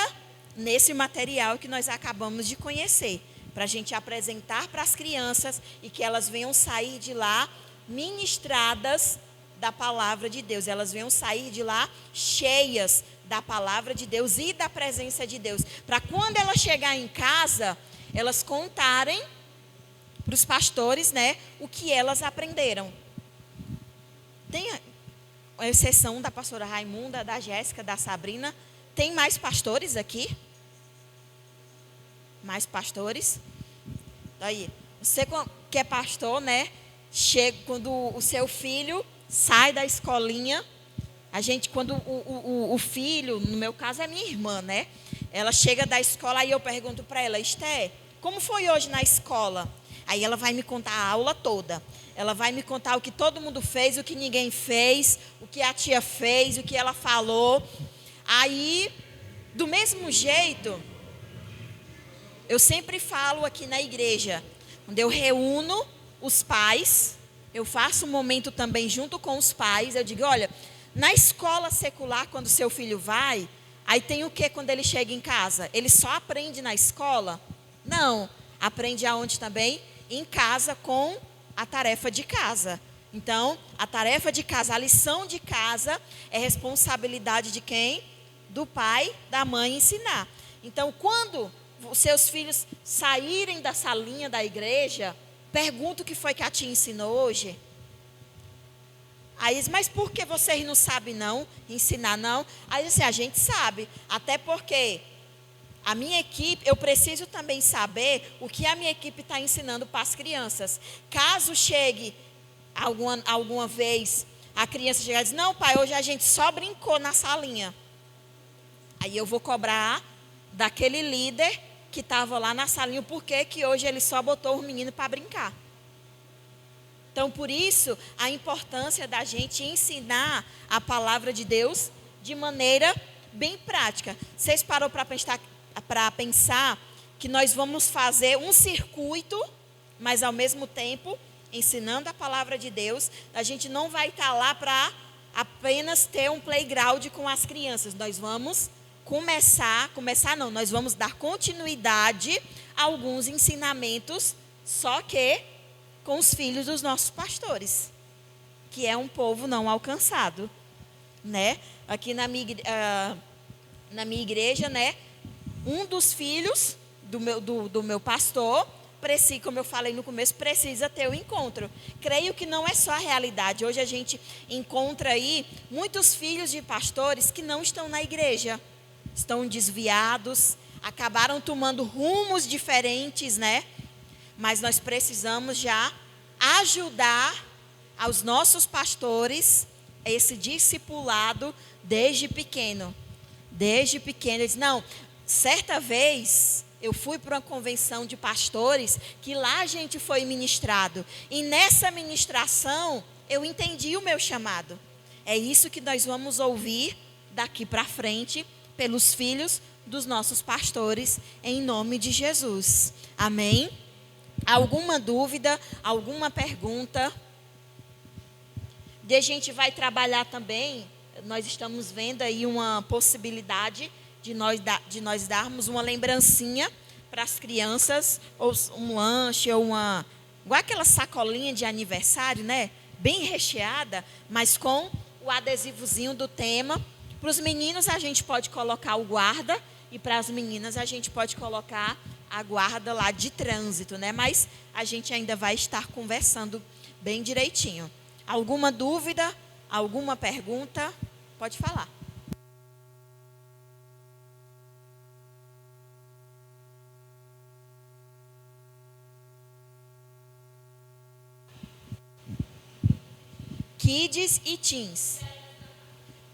nesse material que nós acabamos de conhecer, para a gente apresentar para as crianças e que elas venham sair de lá ministradas da palavra de Deus. Elas venham sair de lá cheias da palavra de Deus e da presença de Deus. Para quando ela chegar em casa, elas contarem para os pastores, né, o que elas aprenderam. Tem a exceção da pastora Raimunda, da Jéssica, da Sabrina. Tem mais pastores aqui? Mais pastores? Daí, você que é pastor, né? Chega quando o seu filho sai da escolinha. A gente, quando o filho, no meu caso é minha irmã, né? Ela chega da escola, aí eu pergunto para ela, Esté, como foi hoje na escola? Aí ela vai me contar a aula toda. Ela vai me contar o que todo mundo fez, o que ninguém fez, o que a tia fez, o que ela falou. Aí, do mesmo jeito, eu sempre falo aqui na igreja, quando eu reúno os pais, eu faço um momento também junto com os pais, eu digo, olha, na escola secular, quando seu filho vai, aí tem o que quando ele chega em casa? Ele só aprende na escola? Não, aprende aonde também? Em casa com a tarefa de casa. Então, a tarefa de casa, a lição de casa é responsabilidade de quem? Do pai, da mãe ensinar. Então, quando os seus filhos saírem da salinha da igreja, pergunta o que foi que a tia ensinou hoje. Aí diz, mas por que vocês não sabem não? Ensinar não? Aí diz assim, a gente sabe, até porque a minha equipe, eu preciso também saber o que a minha equipe está ensinando para as crianças. Caso chegue alguma vez, a criança chegar e diz, não pai, hoje a gente só brincou na salinha. Aí eu vou cobrar daquele líder que estava lá na salinha, o porquê que hoje ele só botou os meninos para brincar. Então, por isso, a importância da gente ensinar a palavra de Deus de maneira bem prática. Vocês pararam para pensar que nós vamos fazer um circuito, mas ao mesmo tempo ensinando a palavra de Deus. A gente não vai estar lá para apenas ter um playground com as crianças. Nós vamos nós vamos dar continuidade a alguns ensinamentos, só que com os filhos dos nossos pastores, que é um povo não alcançado, né? Aqui na minha igreja, né? Um dos filhos do meu pastor, como eu falei no começo, precisa ter o encontro. Creio que não é só a realidade. Hoje a gente encontra aí muitos filhos de pastores que não estão na igreja, estão desviados, acabaram tomando rumos diferentes, né? Mas nós precisamos já ajudar aos nossos pastores esse discipulado desde pequeno. Desde pequeno. Ele disse, não, certa vez eu fui para uma convenção de pastores que lá a gente foi ministrado. E nessa ministração eu entendi o meu chamado. É isso que nós vamos ouvir daqui para frente pelos filhos dos nossos pastores, em nome de Jesus. Amém? Alguma dúvida, alguma pergunta? E a gente vai trabalhar também, nós estamos vendo aí uma possibilidade de nós darmos uma lembrancinha para as crianças, ou um lanche, ou igual aquela sacolinha de aniversário, né? Bem recheada, mas com o adesivozinho do tema. Para os meninos a gente pode colocar o guarda, e para as meninas a gente pode colocar a guarda lá de trânsito, né? Mas a gente ainda vai estar conversando bem direitinho. Alguma dúvida? Alguma pergunta? Pode falar. Kids e teens.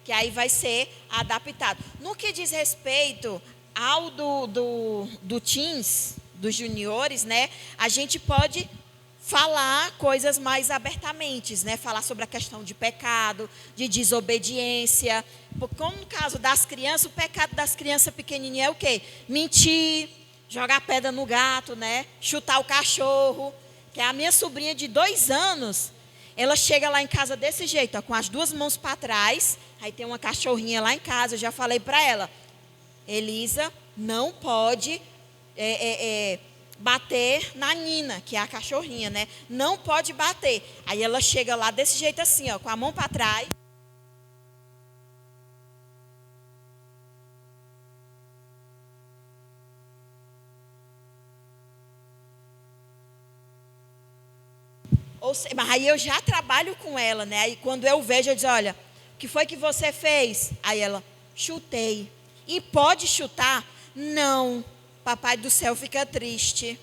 Que aí vai ser adaptado. No que diz respeito ao do teens, dos juniores, né? A gente pode falar coisas mais abertamente, né? Falar sobre a questão de pecado, de desobediência. Como no caso das crianças, o pecado das crianças pequenininhas é o quê? Mentir, jogar pedra no gato, né? Chutar o cachorro. Que é a minha sobrinha de 2 anos, ela chega lá em casa desse jeito, ó, com as 2 mãos para trás. Aí tem uma cachorrinha lá em casa, eu já falei para ela, Elisa, não pode bater na Nina, que é a cachorrinha, né? Não pode bater. Aí ela chega lá desse jeito assim, ó, com a mão para trás. Mas aí eu já trabalho com ela, né? Aí quando eu vejo, eu digo, olha, o que foi que você fez? Aí ela, chutei. E pode chutar? Não. Papai do céu fica triste.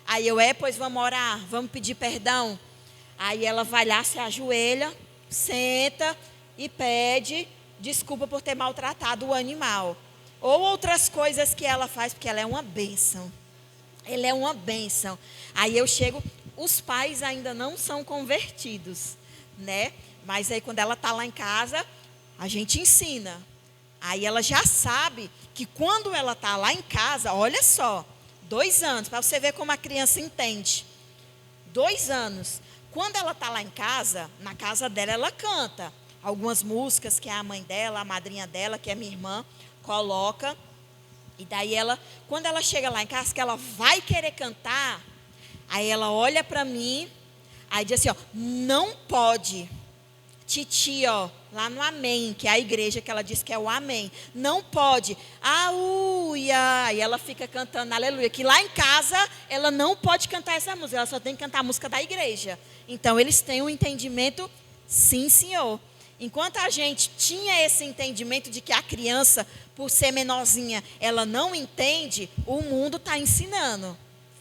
Aí eu, pois vamos orar, vamos pedir perdão. Aí ela vai lá, se ajoelha, senta e pede desculpa por ter maltratado o animal. Ou outras coisas que ela faz, porque ela é uma bênção. Ela é uma bênção. Aí eu chego, os pais ainda não são convertidos, né? Mas aí quando ela está lá em casa, a gente ensina. Aí ela já sabe que quando ela está lá em casa, olha só, 2 anos, para você ver como a criança entende. 2 anos. Quando ela está lá em casa, na casa dela, ela canta algumas músicas que a mãe dela, a madrinha dela, que é minha irmã, coloca. E daí ela, quando ela chega lá em casa, que ela vai querer cantar, aí ela olha para mim, aí diz assim, ó, não pode. Titi, ó, lá no Amém, que é a igreja que ela diz que é o Amém. Não pode. Auia. E ela fica cantando aleluia. Que lá em casa ela não pode cantar essa música, ela só tem que cantar a música da igreja. Então eles têm um entendimento, sim, senhor. Enquanto a gente tinha esse entendimento de que a criança, por ser menorzinha, ela não entende, o mundo está ensinando,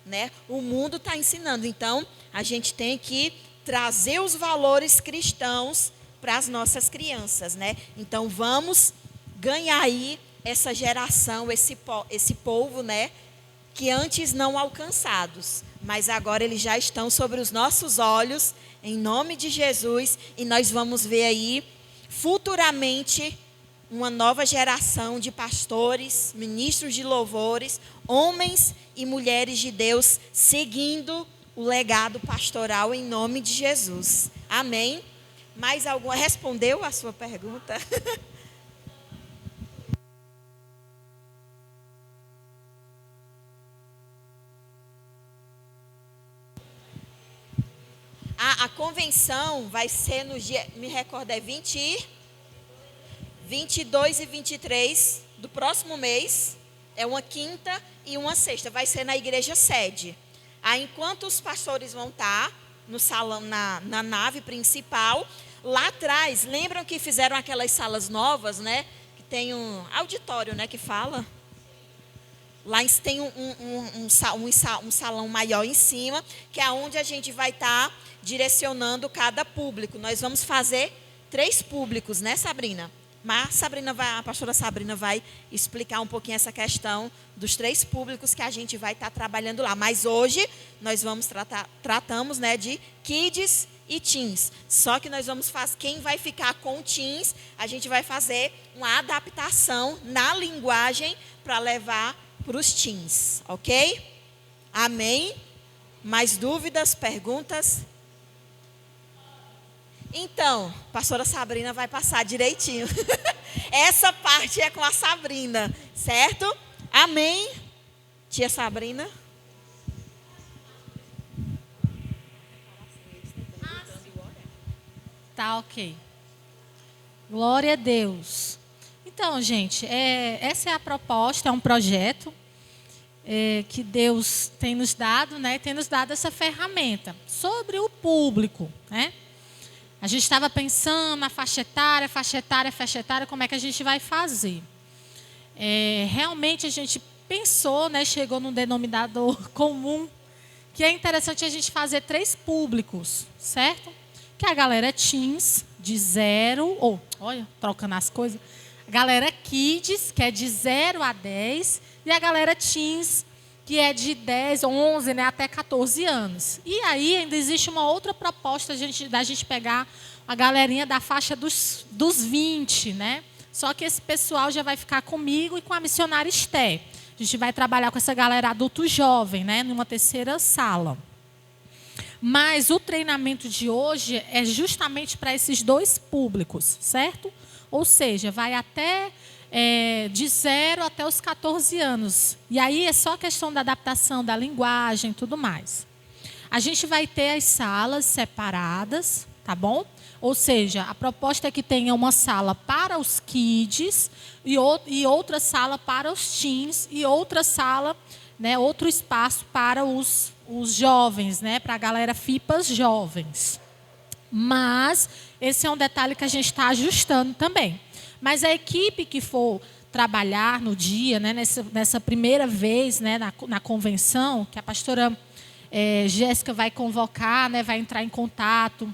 né? O mundo está ensinando. Então a gente tem que trazer os valores cristãos para as nossas crianças, né? Então vamos ganhar aí essa geração, esse povo, né? Que antes não alcançados, mas agora eles já estão sobre os nossos olhos, em nome de Jesus, e nós vamos ver aí futuramente uma nova geração de pastores, ministros de louvores, homens e mulheres de Deus, seguindo o legado pastoral em nome de Jesus. Amém? Mais alguma? Respondeu a sua pergunta? A convenção vai ser no dia, me recordo, é 22 e 23 do próximo mês. É uma quinta e uma sexta. Vai ser na igreja sede. Aí, enquanto os pastores vão estar no salão, na nave principal, lá atrás, lembram que fizeram aquelas salas novas, né? Que tem um auditório, né? Que fala. Lá tem um salão maior em cima, que é onde a gente vai estar direcionando cada público. Nós vamos fazer 3 públicos, né, Sabrina? Mas a pastora Sabrina vai explicar um pouquinho essa questão dos 3 públicos que a gente vai estar trabalhando lá. Mas hoje nós tratamos, né, de kids e teens. Só que nós vamos fazer, quem vai ficar com teens, a gente vai fazer uma adaptação na linguagem para levar para os teens, ok? Amém? Mais dúvidas, perguntas? Então, a pastora Sabrina vai passar direitinho. Essa parte é com a Sabrina, certo? Amém? Tia Sabrina? Tá, ok. Glória a Deus. Então, gente, essa é a proposta, é um projeto que Deus tem nos dado, né? Tem nos dado essa ferramenta sobre o público, né? A gente estava pensando na faixa etária, como é que a gente vai fazer. Realmente a gente pensou, né, chegou num denominador comum, que é interessante a gente fazer 3 públicos, certo? Que é a galera teens, de 0, olha, trocando as coisas, a galera kids, que é de 0 a 10, e a galera teens, que é de 10, 11, né, até 14 anos. E aí ainda existe uma outra proposta da gente pegar a galerinha da faixa dos 20, né? Só que esse pessoal já vai ficar comigo e com a missionária Esté. A gente vai trabalhar com essa galera adulto jovem, né, numa 3ª sala. Mas o treinamento de hoje é justamente para esses 2 públicos, certo? Ou seja, vai até de 0 até os 14 anos. E aí é só questão da adaptação da linguagem e tudo mais. A gente vai ter as salas separadas, tá bom? Ou seja, a proposta é que tenha uma sala para os kids e outra sala para os teens e outra sala, né, outro espaço para os jovens, né, para a galera FIPAs jovens. Mas esse é um detalhe que a gente está ajustando também. Mas a equipe que for trabalhar no dia, né, nessa primeira vez, né, na convenção, que a pastora Jéssica vai convocar, né, vai entrar em contato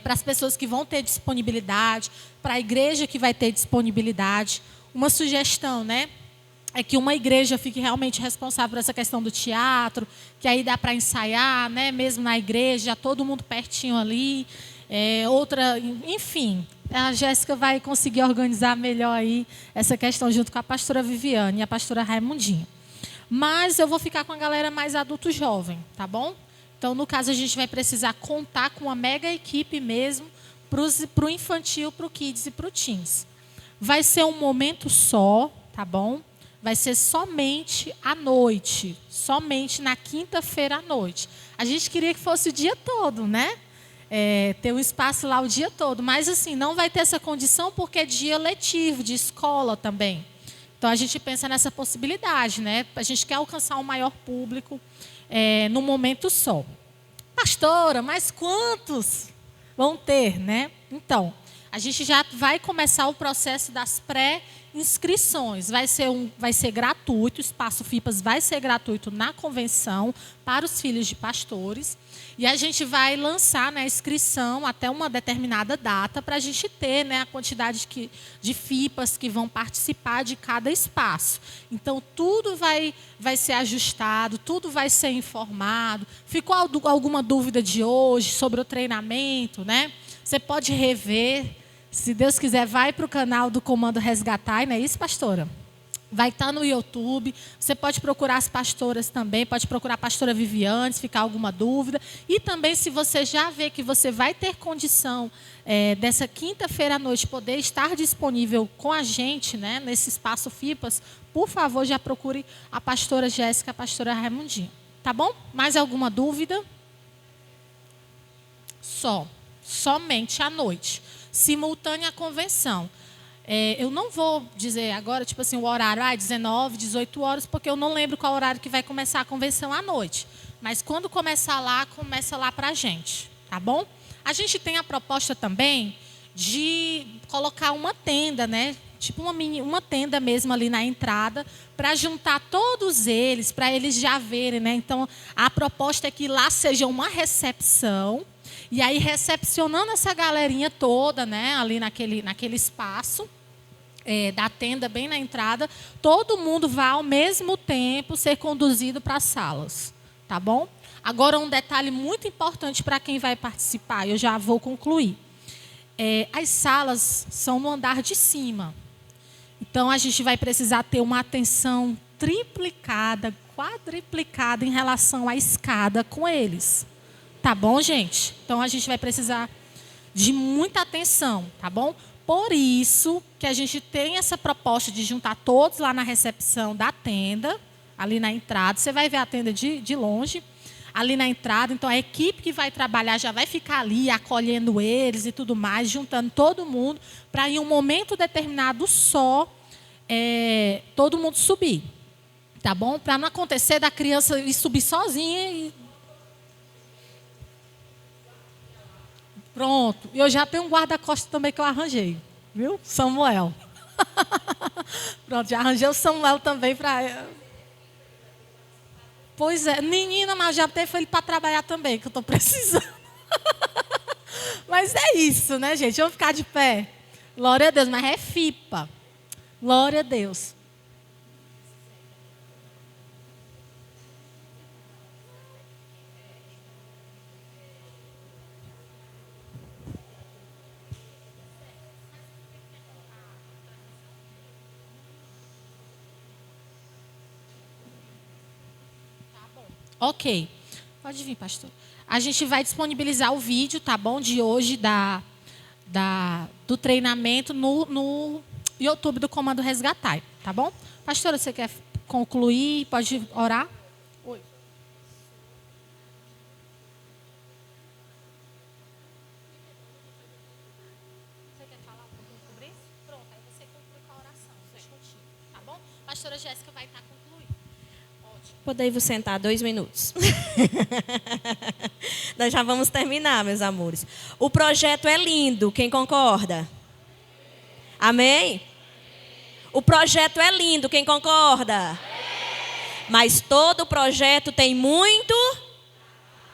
para as pessoas que vão ter disponibilidade, para a igreja que vai ter disponibilidade. Uma sugestão, né, é que uma igreja fique realmente responsável por essa questão do teatro, que aí dá para ensaiar, né, mesmo na igreja, todo mundo pertinho ali. Enfim, a Jéssica vai conseguir organizar melhor aí essa questão junto com a pastora Viviane e a pastora Raimundinha. Mas eu vou ficar com a galera mais adulto jovem, tá bom? Então, no caso, a gente vai precisar contar com uma mega equipe mesmo para o infantil, para o kids e para o teens. Vai ser um momento só, tá bom? Vai ser somente à noite, somente na quinta-feira à noite. A gente queria que fosse o dia todo, né? Ter um espaço lá o dia todo, mas assim, não vai ter essa condição porque é dia letivo, de escola também. Então a gente pensa nessa possibilidade, né? A gente quer alcançar um maior público num momento só. Pastora, mas quantos vão ter, né? Então, a gente já vai começar o processo das pré-inscrições. Vai ser gratuito, o Espaço FIPAS vai ser gratuito na convenção para os filhos de pastores. E a gente vai lançar, né, a inscrição até uma determinada data para a gente ter, né, a quantidade de FIPAs que vão participar de cada espaço. Então, tudo vai ser ajustado, tudo vai ser informado. Ficou alguma dúvida de hoje sobre o treinamento, né? Você pode rever. Se Deus quiser, vai para o canal do Comando Resgatar, não é isso, pastora? Vai estar no YouTube. Você pode procurar as pastoras também, pode procurar a pastora Viviane, se ficar alguma dúvida. E também, se você já vê que você vai ter condição dessa quinta-feira à noite poder estar disponível com a gente, né, nesse espaço FIPAS, por favor, já procure a pastora Jéssica, a pastora Raimundinha. Tá bom? Mais alguma dúvida? Somente à noite. Simultânea à convenção. Eu não vou dizer agora, tipo assim, o horário, 19, 18 horas, porque eu não lembro qual horário que vai começar a convenção à noite. Mas quando começa lá para a gente, tá bom? A gente tem a proposta também de colocar uma tenda, né? Tipo uma tenda mesmo ali na entrada, para juntar todos eles, para eles já verem, né? Então, a proposta é que lá seja uma recepção, E aí, recepcionando essa galerinha toda, né, ali naquele espaço da tenda, bem na entrada, todo mundo vai, ao mesmo tempo, ser conduzido para as salas. Tá bom? Agora, um detalhe muito importante para quem vai participar, eu já vou concluir. As salas são no andar de cima. Então, a gente vai precisar ter uma atenção triplicada, quadriplicada em relação à escada com eles. Tá bom, gente? Então, a gente vai precisar de muita atenção, tá bom? Por isso que a gente tem essa proposta de juntar todos lá na recepção da tenda, ali na entrada. Você vai ver a tenda de longe, ali na entrada. Então, a equipe que vai trabalhar já vai ficar ali acolhendo eles e tudo mais, juntando todo mundo, para em um momento determinado só, todo mundo subir. Tá bom? Para não acontecer da criança ir subir sozinha e... Pronto. Eu já tenho um guarda-costas também que eu arranjei. Viu? Samuel. Pronto, já arranjei o Samuel também para... Pois é, menina, mas já teve ele para trabalhar também, que eu estou precisando. Mas é isso, né, gente? Vamos ficar de pé. Glória a Deus, mas é FIPA. Glória a Deus. Ok. Pode vir, pastor. A gente vai disponibilizar o vídeo, tá bom? De hoje do treinamento no YouTube do Comando Resgatai, tá bom? Pastora, você quer concluir? Pode orar? Oi. Você quer falar um pouquinho sobre isso? Pronto, aí você conclui com a oração, tá bom? Pastora Jéssica vai estar concluindo. Podemos sentar 2 minutos. Nós já vamos terminar, meus amores. O projeto é lindo, quem concorda? Amém? O projeto é lindo, quem concorda? Mas todo projeto tem muito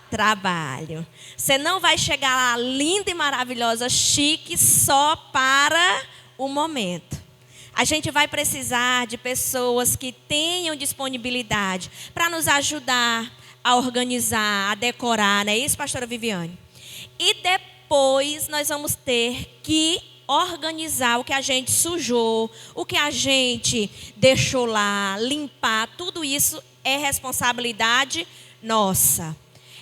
trabalho. Você não vai chegar lá linda e maravilhosa, chique, só para o momento. A gente vai precisar de pessoas que tenham disponibilidade para nos ajudar a organizar, a decorar, não é isso, pastora Viviane? E depois nós vamos ter que organizar o que a gente sujou, o que a gente deixou lá, limpar, tudo isso é responsabilidade nossa.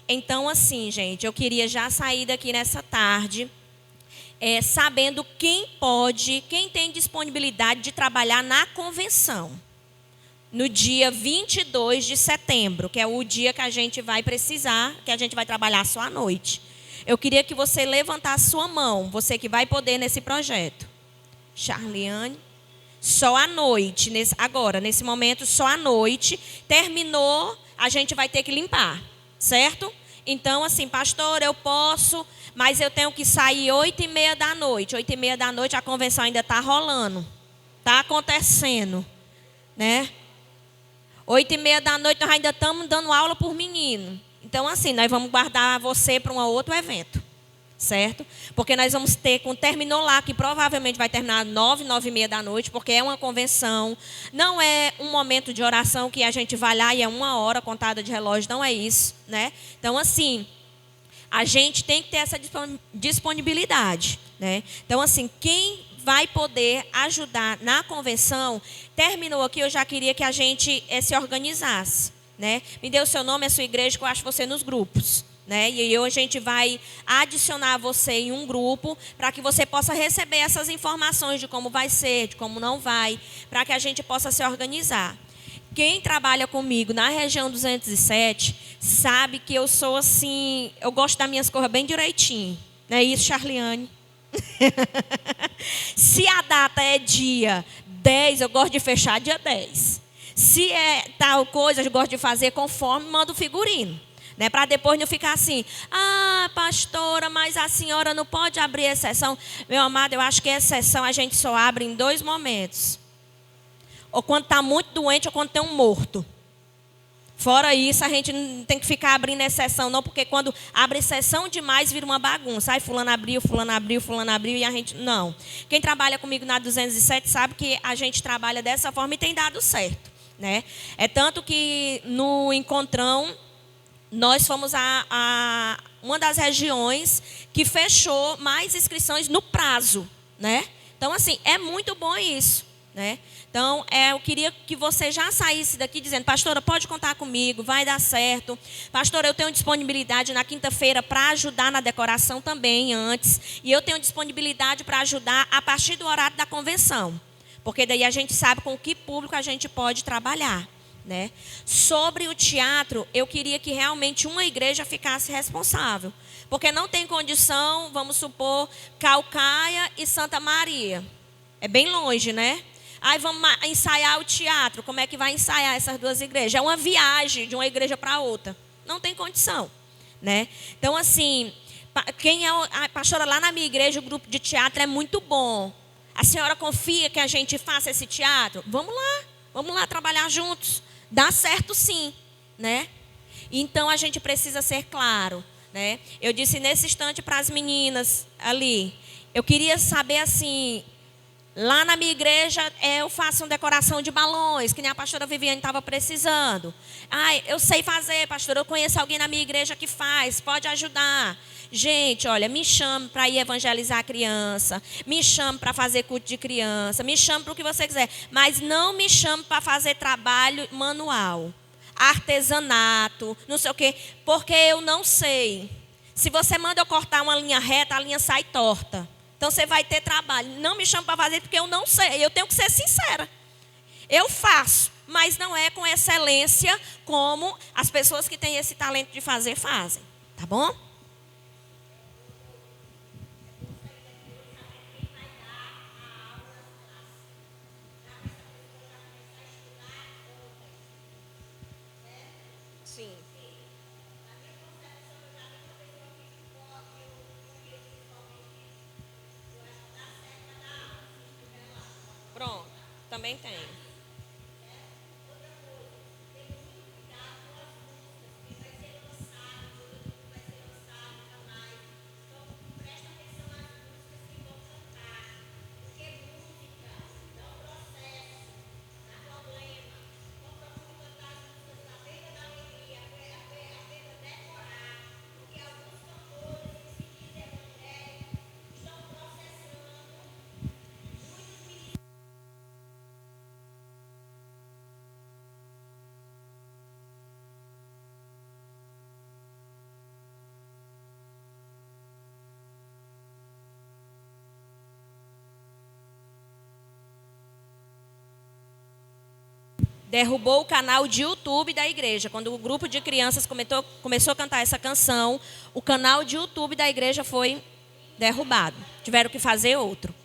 Então, assim, gente, eu queria já sair daqui nessa tarde, sabendo quem tem disponibilidade de trabalhar na convenção. No dia 22 de setembro, que é o dia que a gente vai precisar, que a gente vai trabalhar só à noite. Eu queria que você levantasse sua mão, você que vai poder nesse projeto. Charliane, só à noite, nesse momento, só à noite. Terminou, a gente vai ter que limpar, certo? Então, assim, pastor, eu posso, mas eu tenho que sair 8h30 da noite. 8h30 da noite a convenção ainda está rolando. Está acontecendo, né? 8h30 da noite nós ainda estamos dando aula por menino. Então, assim, nós vamos guardar você para um outro evento, certo? Porque nós vamos ter, terminou lá, que provavelmente vai terminar 9h30 da noite, porque é uma convenção, não é um momento de oração que a gente vai lá e é 1 hora contada de relógio, não é isso, né? Então, assim, a gente tem que ter essa disponibilidade, né? Então, assim, quem vai poder ajudar na convenção, terminou aqui, eu já queria que a gente se organizasse, né? Me dê o seu nome, a sua igreja, que eu acho você nos grupos, né? E hoje a gente vai adicionar você em um grupo para que você possa receber essas informações de como vai ser, de como não vai, para que a gente possa se organizar. Quem trabalha comigo na região 207 sabe que eu sou assim, eu gosto das minhas coisas bem direitinho. Não é isso, Charliane? Se a data é dia 10, eu gosto de fechar dia 10. Se é tal coisa, eu gosto de fazer conforme manda o figurino. Né, para depois não ficar assim, pastora, mas a senhora não pode abrir exceção. Meu amado, eu acho que exceção a gente só abre em 2 momentos. Ou quando está muito doente ou quando tem um morto. Fora isso, a gente não tem que ficar abrindo exceção, não, porque quando abre exceção demais, vira uma bagunça. Aí fulano abriu, fulano abriu, fulano abriu, e a gente... Não. Quem trabalha comigo na 207 sabe que a gente trabalha dessa forma e tem dado certo, né? É tanto que no Encontrão, nós fomos uma das regiões que fechou mais inscrições no prazo, né? Então, assim, é muito bom isso, né? Então, eu queria que você já saísse daqui dizendo, pastora, pode contar comigo, vai dar certo. Pastora, eu tenho disponibilidade na quinta-feira para ajudar na decoração também antes. E eu tenho disponibilidade para ajudar a partir do horário da convenção. Porque daí a gente sabe com que público a gente pode trabalhar, né? Sobre o teatro, eu queria que realmente uma igreja ficasse responsável. Porque não tem condição, vamos supor, Calcaia e Santa Maria. É bem longe, né? Aí vamos ensaiar o teatro. Como é que vai ensaiar essas duas igrejas? É uma viagem de uma igreja para outra. Não tem condição, né? Então, assim, quem é a pastora lá na minha igreja, o grupo de teatro é muito bom. A senhora confia que a gente faça esse teatro? Vamos lá trabalhar juntos. Dá certo sim, né? Então, a gente precisa ser claro, né? Eu disse nesse instante para as meninas ali, eu queria saber assim... Lá na minha igreja, eu faço uma decoração de balões, que nem a pastora Viviane estava precisando. Eu sei fazer, pastora, eu conheço alguém na minha igreja que faz, pode ajudar. Gente, olha, me chame para ir evangelizar a criança, me chame para fazer culto de criança, me chame para o que você quiser, mas não me chame para fazer trabalho manual, artesanato, não sei o quê, porque eu não sei. Se você manda eu cortar uma linha reta, a linha sai torta. Então, você vai ter trabalho. Não me chame para fazer porque eu não sei. Eu tenho que ser sincera. Eu faço, mas não é com excelência como as pessoas que têm esse talento de fazer fazem. Tá bom? Sim. Pronto, também tem. Derrubou o canal de YouTube da igreja. Quando o grupo de crianças começou a cantar essa canção, o canal de YouTube da igreja foi derrubado. Tiveram que fazer outro.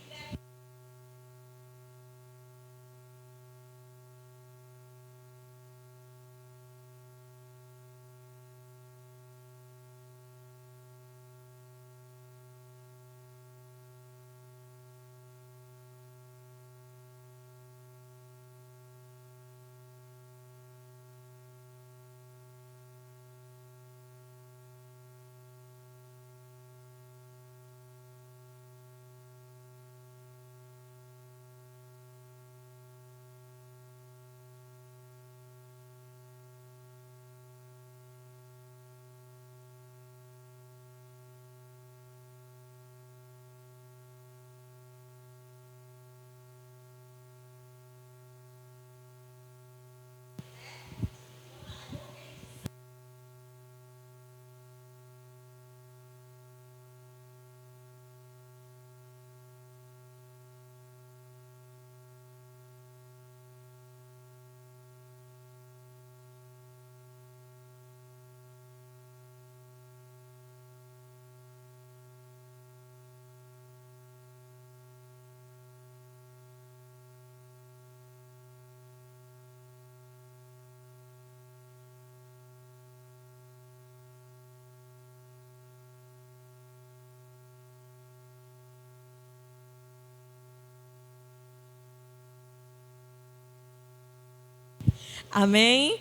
Amém?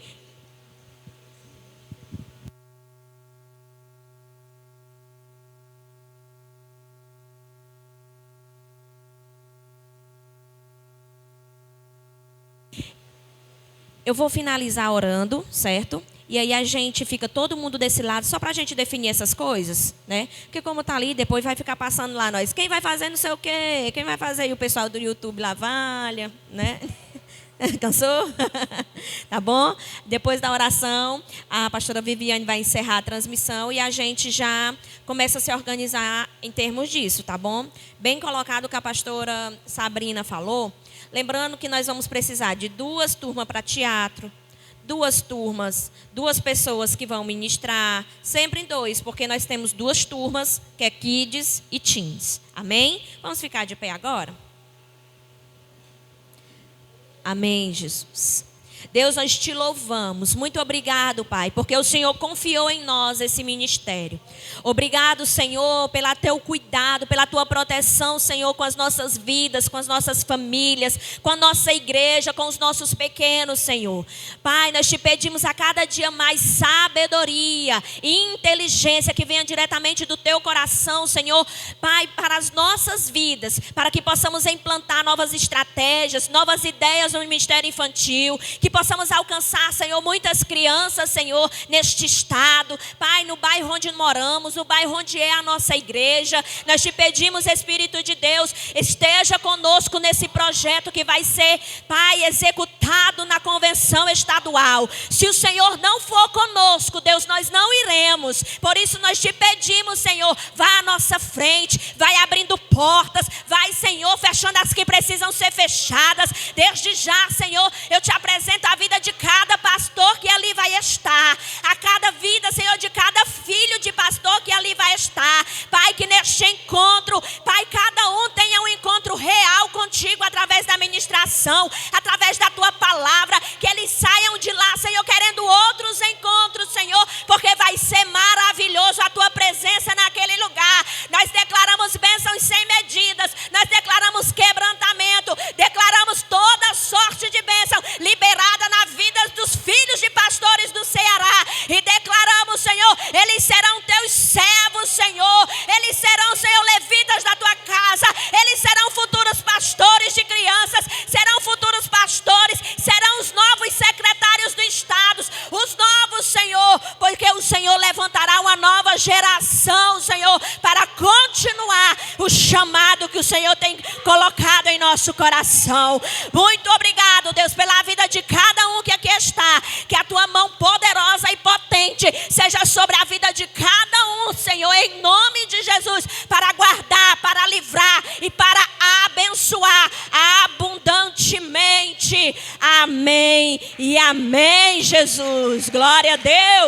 eu vou finalizar orando, certo? E aí a gente fica todo mundo desse lado, só para a gente definir essas coisas, né? Porque como tá ali, depois vai ficar passando lá nós. Quem vai fazer não sei o quê? Quem vai fazer? E o pessoal do YouTube lá, valha, né? Cansou? Tá bom? Depois da oração, a pastora Viviane vai encerrar a transmissão e a gente já começa a se organizar em termos disso, tá bom? Bem colocado o que a pastora Sabrina falou. Lembrando que nós vamos precisar de 2 turmas para teatro, 2 turmas, 2 pessoas que vão ministrar, sempre em 2, porque nós temos 2 turmas, que é Kids e Teens. Amém? Vamos ficar de pé agora? Amém, Jesus. Deus, nós te louvamos. Muito obrigado, Pai, porque o Senhor confiou em nós esse ministério. Obrigado, Senhor, pelo teu cuidado, pela tua proteção, Senhor, com as nossas vidas, com as nossas famílias, com a nossa igreja, com os nossos pequenos, Senhor. Pai, nós te pedimos a cada dia mais sabedoria e inteligência que venha diretamente do teu coração, Senhor, Pai, para as nossas vidas, para que possamos implantar novas estratégias, novas ideias no ministério infantil, que possamos alcançar, Senhor, muitas crianças, Senhor, neste estado, Pai, no bairro onde moramos, no bairro onde é a nossa igreja. Nós te pedimos, Espírito de Deus, esteja conosco nesse projeto que vai ser, Pai, executado na convenção estadual. Se o Senhor não for conosco, Deus, nós não iremos. Por isso nós te pedimos, Senhor, vá à nossa frente, vai abrindo portas, vai, Senhor, fechando as que precisam ser fechadas. Desde já, Senhor, eu te apresento a vida de cada pastor que ali vai estar, a cada vida, Senhor, de cada filho de pastor que ali vai estar. Pai, que neste encontro, Pai, cada um tenha um encontro real contigo através da ministração, através da tua palavra, que eles saiam de lá, Senhor, querendo outros encontros, Senhor, porque vai ser maravilhoso a tua presença naquele lugar. Nós declaramos bênçãos sem medidas, nós declaramos quebrantamento, declaramos toda sorte de bênção liberada na vida dos filhos de pastores do Ceará, e declaramos, Senhor, eles serão teus servos, Senhor, eles serão, Senhor, levitas da tua casa, eles serão futuros pastores de crianças, serão futuros pastores, serão os novos secretários do estado, os novos, Senhor, porque o Senhor levantará uma nova geração, Senhor, para continuar o chamado que o Senhor tem colocado em nosso coração. Muito obrigado, Deus, pela vida de cada um que aqui está, que a tua mão poderosa e potente seja sobre a vida de cada um, Senhor, em nome de Jesus, para guardar, para livrar e para abençoar abundantemente. Amém e amém, Jesus. Glória a Deus.